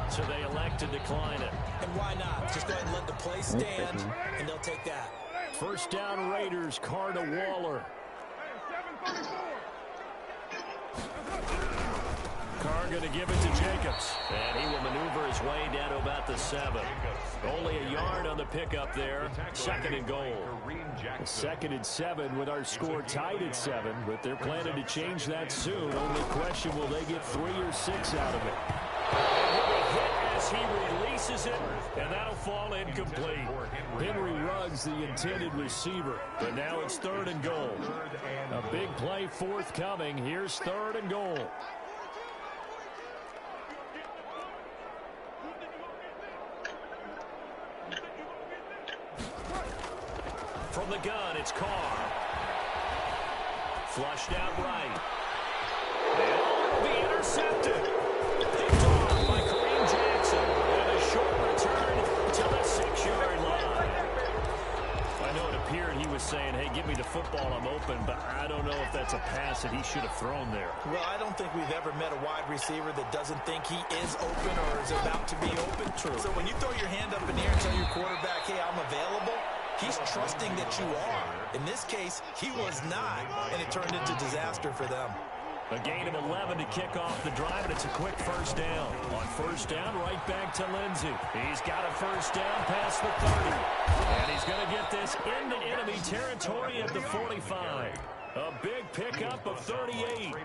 So they elect to decline it. And why not? Just go ahead and let the play stand, and they'll take that. First down Raiders, Carr to Waller. Carr going to give it to Jacobs. And he will maneuver his way down to about the 7. Only a yard on the pickup there. Second and goal. 2nd and 7 with our score tied at 7. But they're planning to change that soon. Only question, will they get 3 or 6 out of it? As he releases it, and that'll fall incomplete. Henry Ruggs, the intended receiver. But now it's 3rd and goal. A big play forthcoming. Here's 3rd and goal. From the gun, it's Carr. Flushed out right. And it'll be intercepted. Picked off by Kareem Jackson. And a short return to the 6-yard line. I know it appeared he was saying, hey, give me the football, I'm open, but I don't know if that's a pass that he should have thrown there. Well, I don't think we've ever met a wide receiver that doesn't think he is open or is about to be open. True. So when you throw your hand up in the air and tell your quarterback, hey, I'm available, he's trusting that you are. In this case, he was not, and it turned into disaster for them. A gain of 11 to kick off the drive, and it's a quick first down. On first down, right back to Lindsey. He's got a first down past the 30. And he's going to get this into enemy territory at the 45. A big pickup of 38.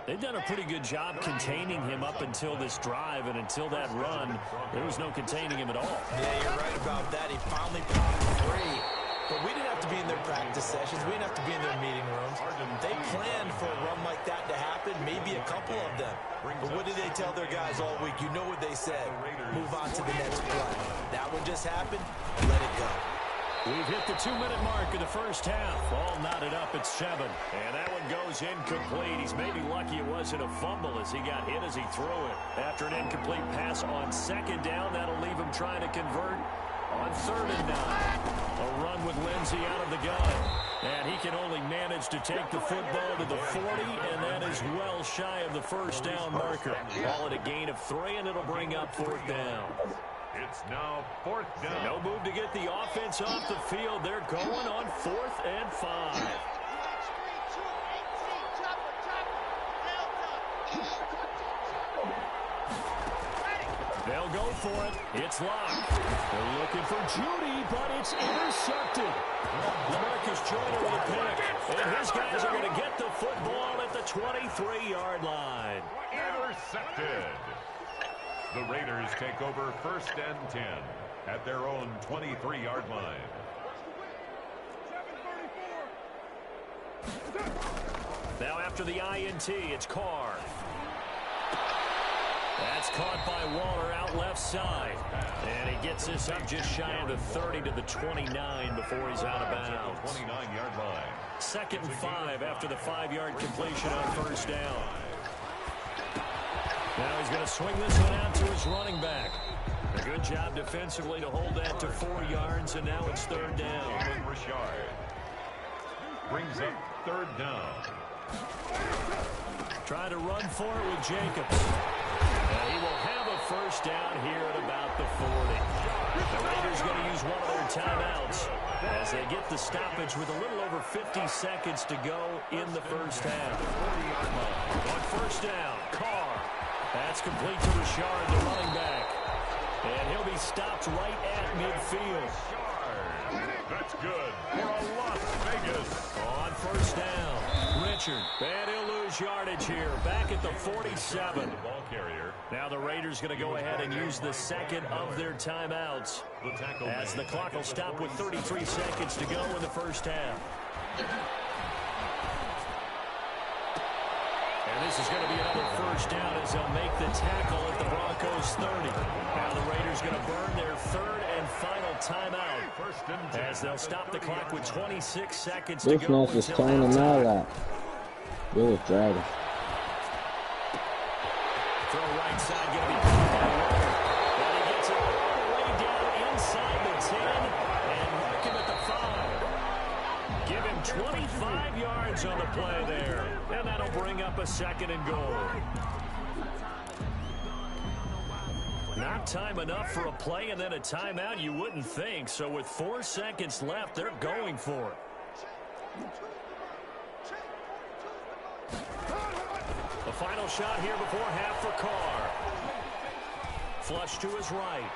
They've done a pretty good job containing him up until this drive, and until that run, there was no containing him at all. Yeah, you're right about that. He finally popped 3. But we didn't have to be in their practice sessions. We didn't have to be in their meeting rooms. They planned for a run like that to happen, maybe a couple of them. But what did they tell their guys all week? You know what they said. Move on to the next play. That one just happened. Let it go. We've hit the 2-minute mark of the first half. All knotted up at 7. And that one goes incomplete. He's maybe lucky it wasn't a fumble as he got hit as he threw it. After an incomplete pass on 2nd down, that'll leave him trying to convert on 3rd and 9. A run with Lindsey out of the gun. And he can only manage to take the football to the 40, and that is well shy of the first down marker. Ball at a gain of 3, and it'll bring up 4th down. It's now 4th down. No move to get the offense off the field. They're going on 4th and 5. They'll go for it. It's locked. They're looking for Judy, but it's intercepted. LaMarcus Joyner with a pick. And his guys are going to get the football at the 23-yard line. Intercepted. The Raiders take over 1st and 10 at their own 23-yard line. Now after the INT, it's Carr. That's caught by Waller out left side. And he gets this up just shy of the 30 to the 29 before he's out of bounds. 29-yard line. 2nd and 5 after the 5-yard completion on first down. Now he's going to swing this one out to his running back. A good job defensively to hold that to 4 yards, and now it's 3rd down. Richard brings up 3rd down. Trying to run for it with Jacobs. And he will have a first down here at about the 40. The Raiders going to use one of their timeouts as they get the stoppage with a little over 50 seconds to go in the first half. On first down, Carr. That's complete to Richard, the running back. And he'll be stopped right at midfield. That's good for Las Vegas. On first down, Richard. And he'll lose yardage here. Back at the 47. Ball carrier. Now the Raiders going to go ahead and use the second of their timeouts. As the clock will stop with 33 seconds to go in the first half. And this is going to be another first down as they'll make the tackle at the Broncos 30. Now the Raiders going to burn their 3rd and final timeout as they'll stop the clock with 26 seconds to go. This mess is turning all out. Good dragon. Throw right side going to be caught by Waller. And he gets it all the way down inside the 10 and mark him at the 5. Give him 25 yards on the play there. And that'll bring up a 2nd and goal. Not time enough for a play and then a timeout, you wouldn't think. So with 4 seconds left, they're going for it. The final shot here before half for Carr. Flush to his right.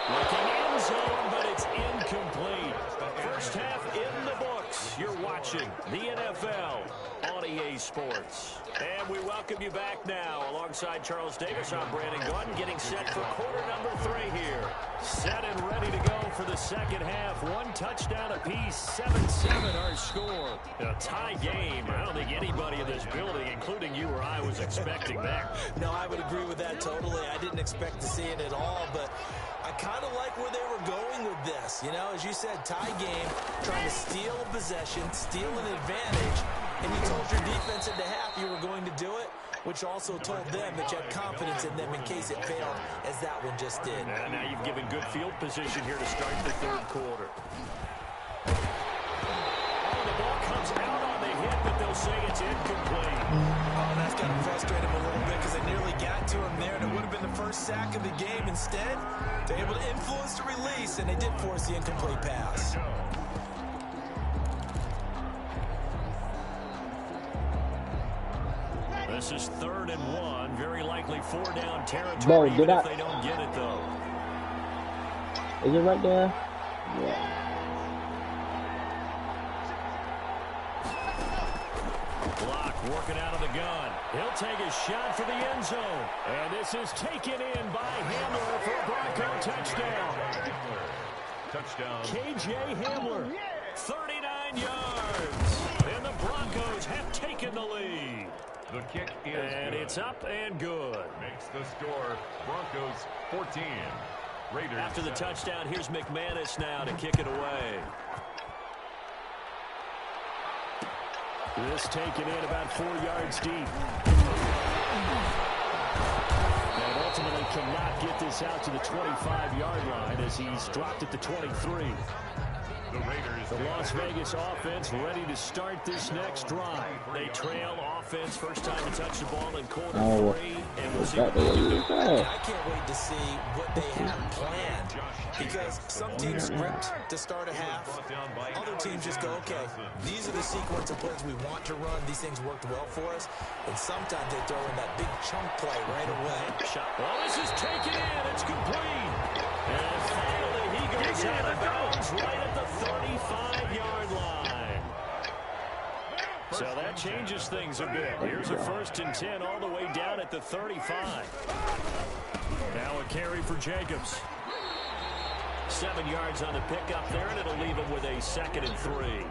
Looking end zone, but it's incomplete. First half in the books. You're watching the NFL on EA Sports. And we welcome you back now. Alongside Charles Davis, I'm Brandon Gunn, getting set for quarter number 3 here. Set and ready to go for the second half. 1 touchdown apiece, 7-7 our score. A tie game. I don't think anybody in this building, including you or I, was expecting that. No, I would agree with that totally. I didn't expect to see it at all, but I kind of like where they were going with this. You know, as you said, tie game, trying to steal a possession, steal an advantage, and you told your defense at the half you were going to do it, which also told them that you had confidence in them in case it failed, as that one just did. And now you've given good field position here to start the third quarter. Oh, the ball comes out on the hit, but they'll say it's incomplete. Oh, that's got to frustrate him a little bit because they nearly got to him there, and it would have been the first sack of the game. Instead, they're able to influence the release, and they did force the incomplete pass. This is 3rd and 1. Very likely 4 down territory, even if they don't get it, though. Is it right there? Yeah. Block working out of the gun. He'll take a shot for the end zone. And this is taken in by Hamler for a Bronco touchdown. Touchdown. K.J. Hamler, 39 yards. And the Broncos have taken the lead. The kick is and good. It's up and good. Makes the score Broncos 14. Raiders After the 7. touchdown, here's McManus now to kick it away. This taken in about 4 yards deep. And ultimately cannot get this out to the 25-yard line as he's dropped at the 23. The Las Vegas offense ready to start this next drive. They trail offense, first time to touch the ball in quarter 3, and we'll see what they do. I can't wait to see what they have planned, because some teams script to start a half. Other teams just go, okay, these are the sequence of plays we want to run. These things worked well for us, and sometimes they throw in that big chunk play right away. Well, this is taken in. It's complete. And finally, he goes out of bounds right at the 35-yard line. So that changes things a bit. Here's a 1st and 10 all the way down at the 35. Now a carry for Jacobs. 7 yards on the pickup there, and it'll leave him with a 2nd and 3.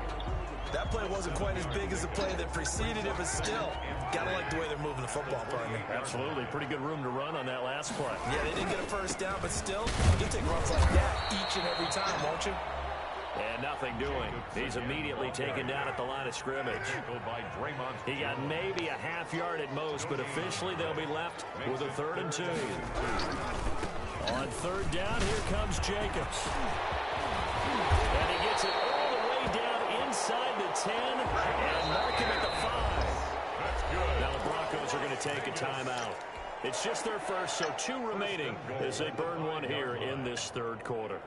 That play wasn't quite as big as the play that preceded it, but still, gotta like the way they're moving the football, partner. Absolutely. Pretty good room to run on that last play. Yeah, they didn't get a first down, but still, you'll take runs like that each and every time, won't you? And nothing doing. He's immediately taken down at the line of scrimmage. He got maybe a half yard at most, but officially they'll be left with a 3rd and 2. On 3rd down, here comes Jacobs. And he gets it all the way down inside the 10 and mark him at the 5. That's good. Now the Broncos are going to take a timeout. It's just their first, so 2 remaining as they burn one here in this 3rd quarter.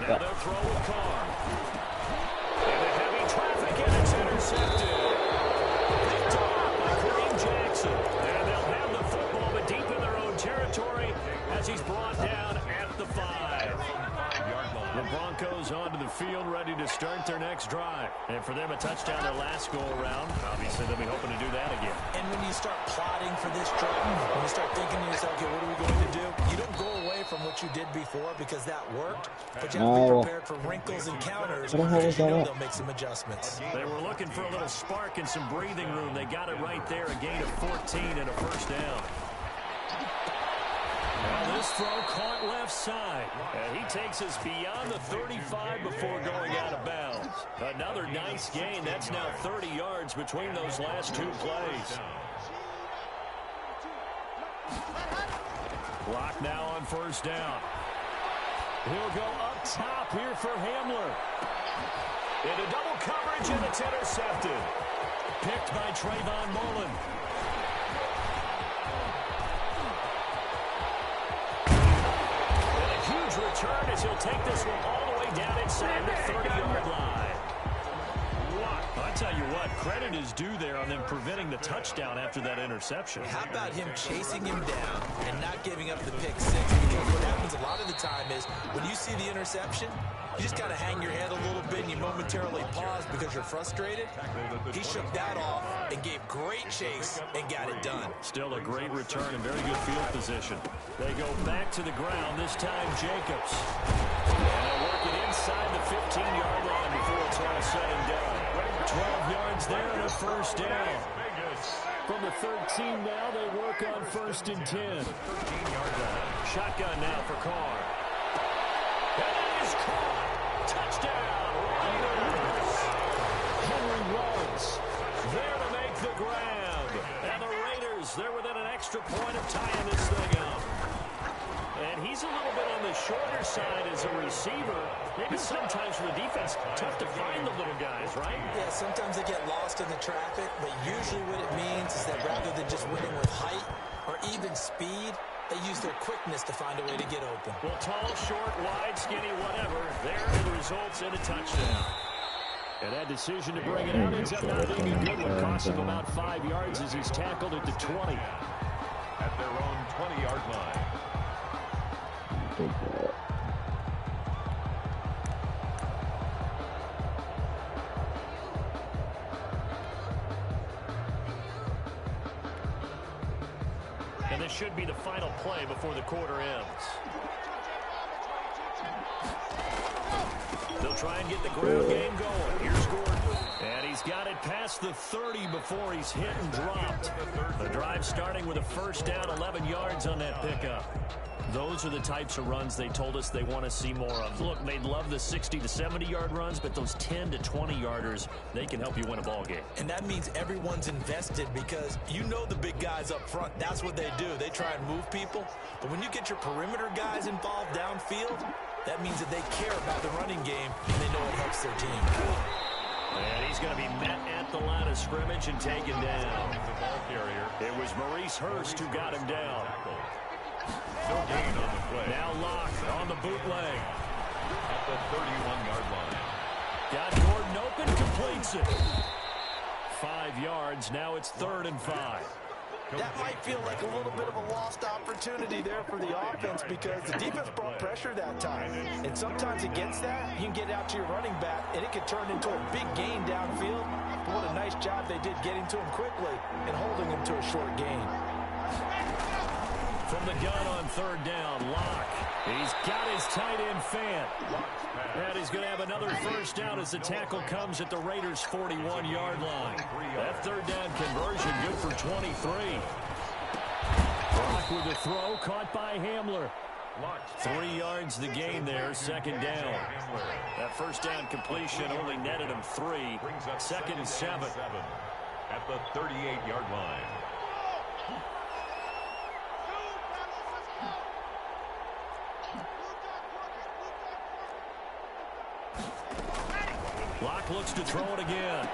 Now they'll throw with Carr. And the heavy traffic, and it's intercepted. Picked off by Kareem Jackson. And they'll have the football, but deep in their own territory as he's brought down at the 5. The Broncos onto the field, ready to start their next drive. And for them, a touchdown their last go-around. Obviously, they'll be hoping to do that again. And when you start plotting for this drive, when you start thinking to yourself, okay, what are we going to do? You don't go away from what you did before because that worked, but you have to be prepared for wrinkles and counters because you know they'll make some adjustments. They were looking for a little spark and some breathing room. They got it right there, a gain of 14 and a first down. Well, this throw caught left side. And he takes us beyond the 35 before going out of bounds. Another nice gain. That's now 30 yards between those last 2 plays. Block now on first down. He'll go up top here for Hamler. Into double coverage, and it's intercepted. Picked by Trayvon Mullen. And a huge return as he'll take this one all the way down inside the 30-yard line. I tell you what, credit is due there on them preventing the touchdown after that interception. How about him chasing him down and not giving up the pick six? Because what happens a lot of the time is when you see the interception, you just got to hang your head a little bit and you momentarily pause because you're frustrated. He shook that off and gave great chase and got it done. Still a great return and very good field position. They go back to the ground, this time Jacobs. And they'll work it inside the 15-yard line before it's all said and done. 12 yards there and a first down. From the 13 now, they work on first and 10. 13-yard line. Shotgun now for Carr. And it is caught. Touchdown. Raiders. Henry runs. There to make the grab. And the Raiders, they're within an extra point of tying this thing up. And he's a little bit on the shorter side as a receiver. Maybe sometimes for the defense, tough to find the little guys, right? Yeah, sometimes they get lost in the traffic, but usually what it means is that rather than just winning with height or even speed, they use their quickness to find a way to get open. Well, tall, short, wide, skinny, whatever, there are the results in a touchdown. And that decision to bring it out ends up not being a good one. Costs him about 5 yards as he's tackled at the 20. At their own 20-yard line. And this should be the final play before the quarter ends. They'll try and get the ground game going. Here's Gordon. And he's got it past the 30 before he's hit and dropped. The drive starting with a first down, 11 yards on that pickup. Those are the types of runs they told us they want to see more of. Look, they'd love the 60 to 70-yard runs, but those 10 to 20-yarders, they can help you win a ball game. And that means everyone's invested because you know the big guys up front. That's what they do. They try and move people. But when you get your perimeter guys involved downfield, that means that they care about the running game and they know it helps their team. And he's going to be met at the line of scrimmage and taken down. It was Maurice Hurst who got him down. No gain on the play. Now Locke on the bootleg. At the 31-yard line. Got Gordon open, completes it. 5 yards, now it's 3rd and 5. That might feel like a little bit of a lost opportunity there for the offense because the defense brought pressure that time. And sometimes against that, you can get out to your running back, and it can turn into a big gain downfield. But what a nice job they did getting to him quickly and holding him to a short gain. From the gun on 3rd down, Locke. He's got his tight end Fant. And he's going to have another first down as the tackle comes at the Raiders' 41-yard line. That 3rd down conversion good for 23. Locke with the throw, caught by Hamler. 3 yards the gain there, 2nd down. That first down completion only netted him 3. 2nd and 7. At the 38-yard line. Locke looks to throw it again.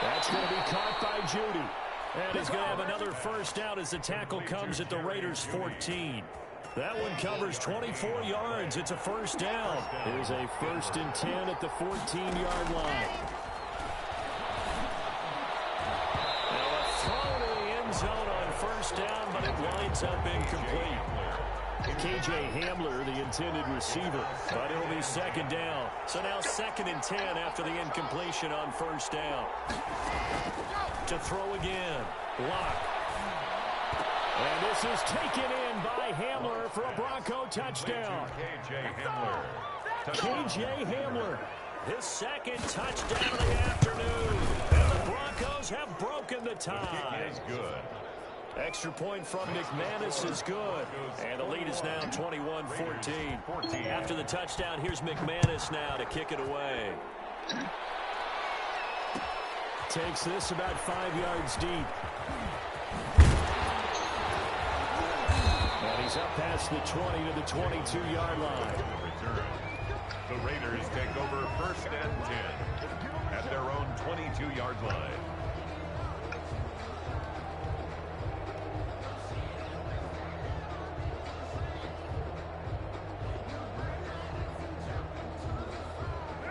That's going to be caught by Judy. And he's going to have another first down as the tackle comes at the Raiders' 14. That one covers 24 yards. It's a first down. Here's a 1st and 10 at the 14-yard line. Now a throw to the end zone on first down, but it winds up incomplete. K.J. Hamler, the intended receiver, but it'll be 2nd down. So now 2nd and 10 after the incompletion on first down. To throw again, Locke. And this is taken in by Hamler for a Bronco touchdown. K.J. Hamler, his 2nd touchdown of the afternoon. And the Broncos have broken the tie. Is good. Extra point from McManus is good. And the lead is now 21-14. After the touchdown, here's McManus now to kick it away. Takes this about 5 yards deep. He's up past the 20 to the 22-yard line. Return. The Raiders take over 1st and 10 at their own 22-yard line.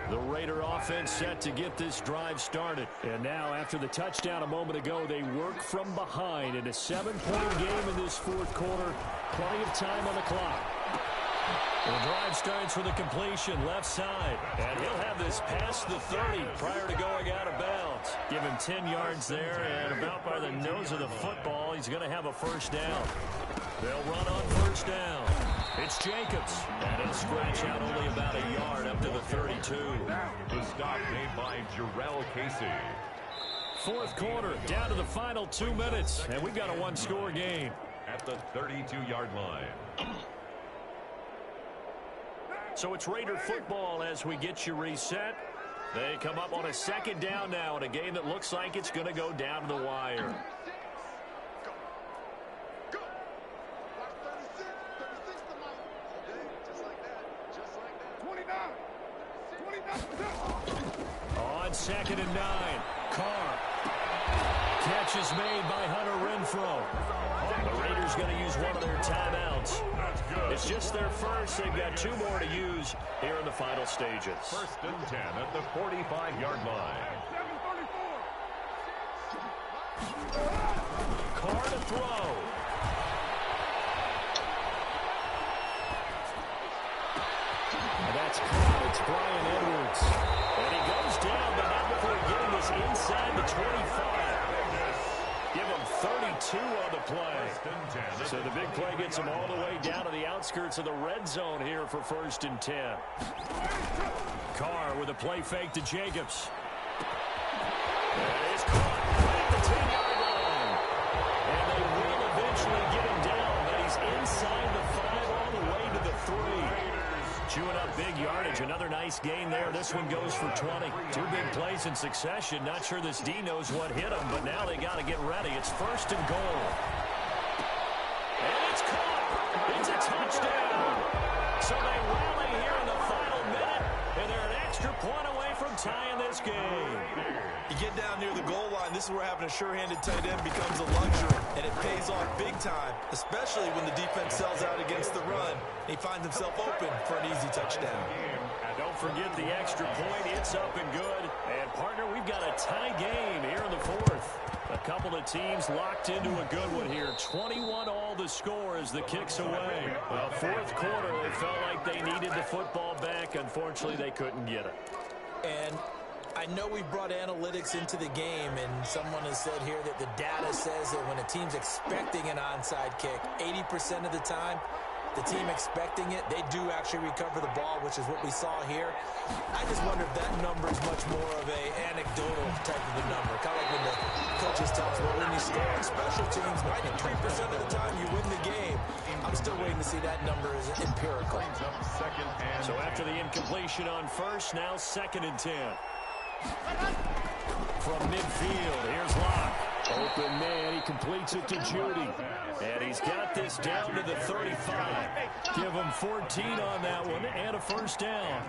The Raider offense set to get this drive started. And now, after the touchdown a moment ago, they work from behind in a 7-point game in this 4th quarter. Plenty of time on the clock. The drive starts with a completion left side. And he'll have this past the 30 prior to going out of bounds. Give him 10 yards there, and about by the nose of the football, he's going to have a 1st down. They'll run on 1st down. It's Jacobs, and he'll scratch out only about a yard up to the 32. The stop made by Jarrell Casey. 4th quarter, down to the final 2 minutes, and we've got a 1-score game. At the 32-yard line. So it's Raider football as we get you reset. They come up on a 2nd down now in a game that looks like it's going to go down to the wire. On 2nd and 9, Carr. Catch is made by Hunter Renfrow. The Raiders going to use one of their timeouts. It's just their first. They've got 2 more to use here in the final stages. 1st and 10 at the 45-yard line. Carr to throw. And that's caught. It's Brian Edwards. And he goes down, but not before getting this inside the 25. Give him 32 on the play. So the big play gets him all the way down to the outskirts of the red zone here for 1st and 10. Carr with a play fake to Jacobs. And he's caught right at the 10-yard line. And they will eventually get him down, but he's inside the 5 all the way to the 3. Chewing up big yardage. Another nice gain there. This one goes for 20. 2 big plays in succession. Not sure this D knows what hit him, but now they got to get ready. It's 1st and goal. And it's caught. It's a touchdown. So they rally here in the final minute, and they're an extra point away from tying this game. You get down near the goal line, this is where having a sure-handed tight end becomes a luxury, and it pays off big time, especially when the defense sells out against the run, and he finds himself open for an easy touchdown. And don't forget the extra point. It's up and good. And, partner, we've got a tie game here in the 4th. A couple of teams locked into a good one here. 21 all the score as the kick's away. Well, 4th quarter, they felt like they needed the football back. Unfortunately, they couldn't get it. And I know we brought analytics into the game, and someone has said here that the data says that when a team's expecting an onside kick, 80% of the time, the team expecting it, they do actually recover the ball, which is what we saw here. I just wonder if that number is much more of a anecdotal type of a number. Kind of like when the coaches tell us, well, when you score on special teams, 93% of the time you win the game. I'm still waiting to see that number is empirical. So after the incompletion on 1st, now 2nd and 10. From midfield, here's Locke. Open man, he completes it to Judy. And he's got this down to the 35. Give him 14 on that one and a 1st down.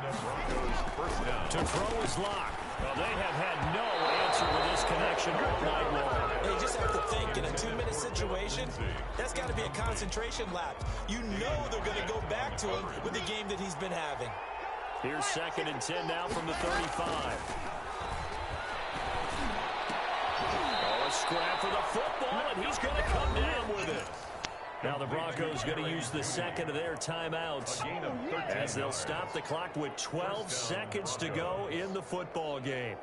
To throw is Locke. Well, they have had no answer with this connection all night long. They just have to think in a 2-minute situation, that's got to be a concentration lap. You know they're going to go back to him with the game that he's been having. Here's 2nd and 10 now from the 35. Scrap for the football, and he's going to come down with it. Now the Broncos going to use the 2nd of their timeouts as they'll stop the clock with 12 seconds to go in the football game.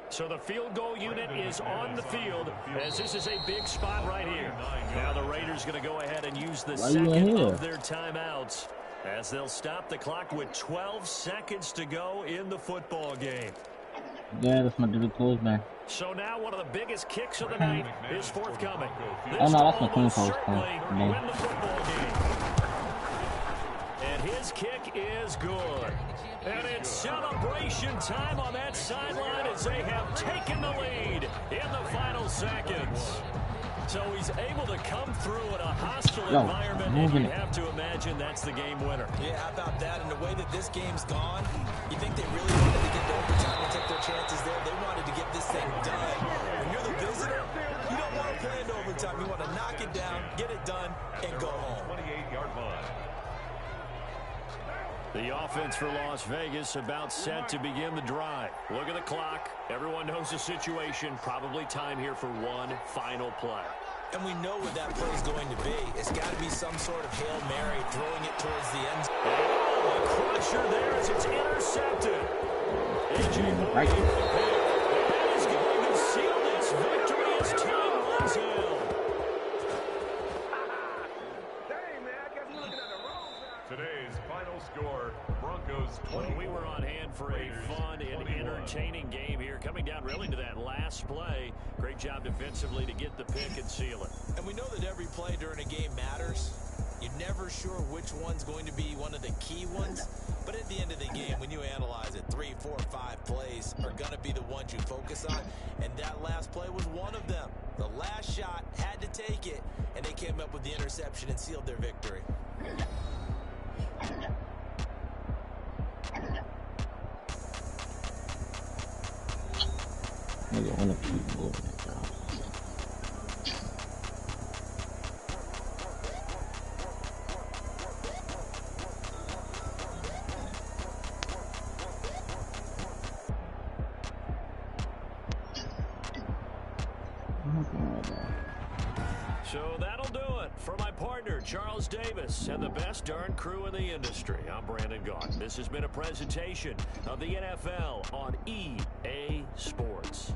So the field goal unit is on the field as this is a big spot right here. Now the Raiders going to go ahead and use the 2nd of their timeouts as they'll stop the clock with 12 seconds to go in the football game. Yeah, that's my dude close, man. So now one of the biggest kicks of the night is forthcoming. Oh no, that's my 20 post. Win the football game. And his kick is good. And it's celebration time on that sideline as they have taken the lead in the final seconds. So he's able to come through in a hostile environment, and you have to imagine that's the game winner. Yeah, how about that? And the way that this game's gone, you think they really wanted to get to overtime and take their chances there? They wanted to get this thing done. When you're the visitor, you don't want to play into overtime. You want to knock it down, get it done, and go home. 28-yard line. The offense for Las Vegas about set to begin the drive. Look at the clock. Everyone knows the situation. Probably time here for one final play. And we know what that play is going to be. It's got to be some sort of Hail Mary, throwing it towards the end zone. Oh, a crusher there as it's intercepted. A.J. Boyd is going to seal this victory as time runs out. Today's final score, Broncos 20. Well, we were on hand for a fun and entertaining game here. Coming down really to that last play. Great job defensively to get the pick and seal it. And we know that every play during a game matters. You're never sure which one's going to be one of the key ones. But at the end of the game, when you analyze it, 3, 4, 5 plays are going to be the ones you focus on. And that last play was one of them. The last shot had to take it, and they came up with the interception and sealed their victory. So that'll do it for my partner, Charles Davis, and the best darn crew in the industry. I'm Brandon Gaughan. This has been a presentation of the NFL on EA Sports.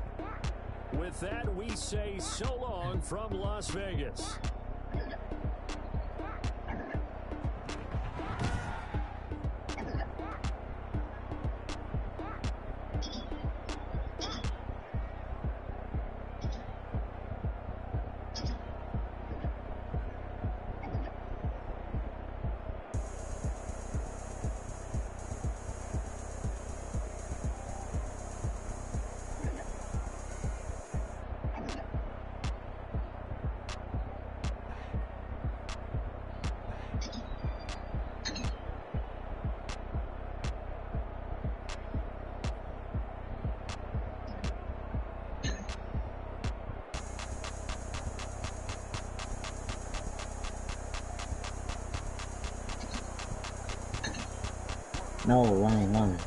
With that, we say so long from Las Vegas. No, running.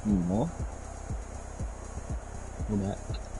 More. Look at that.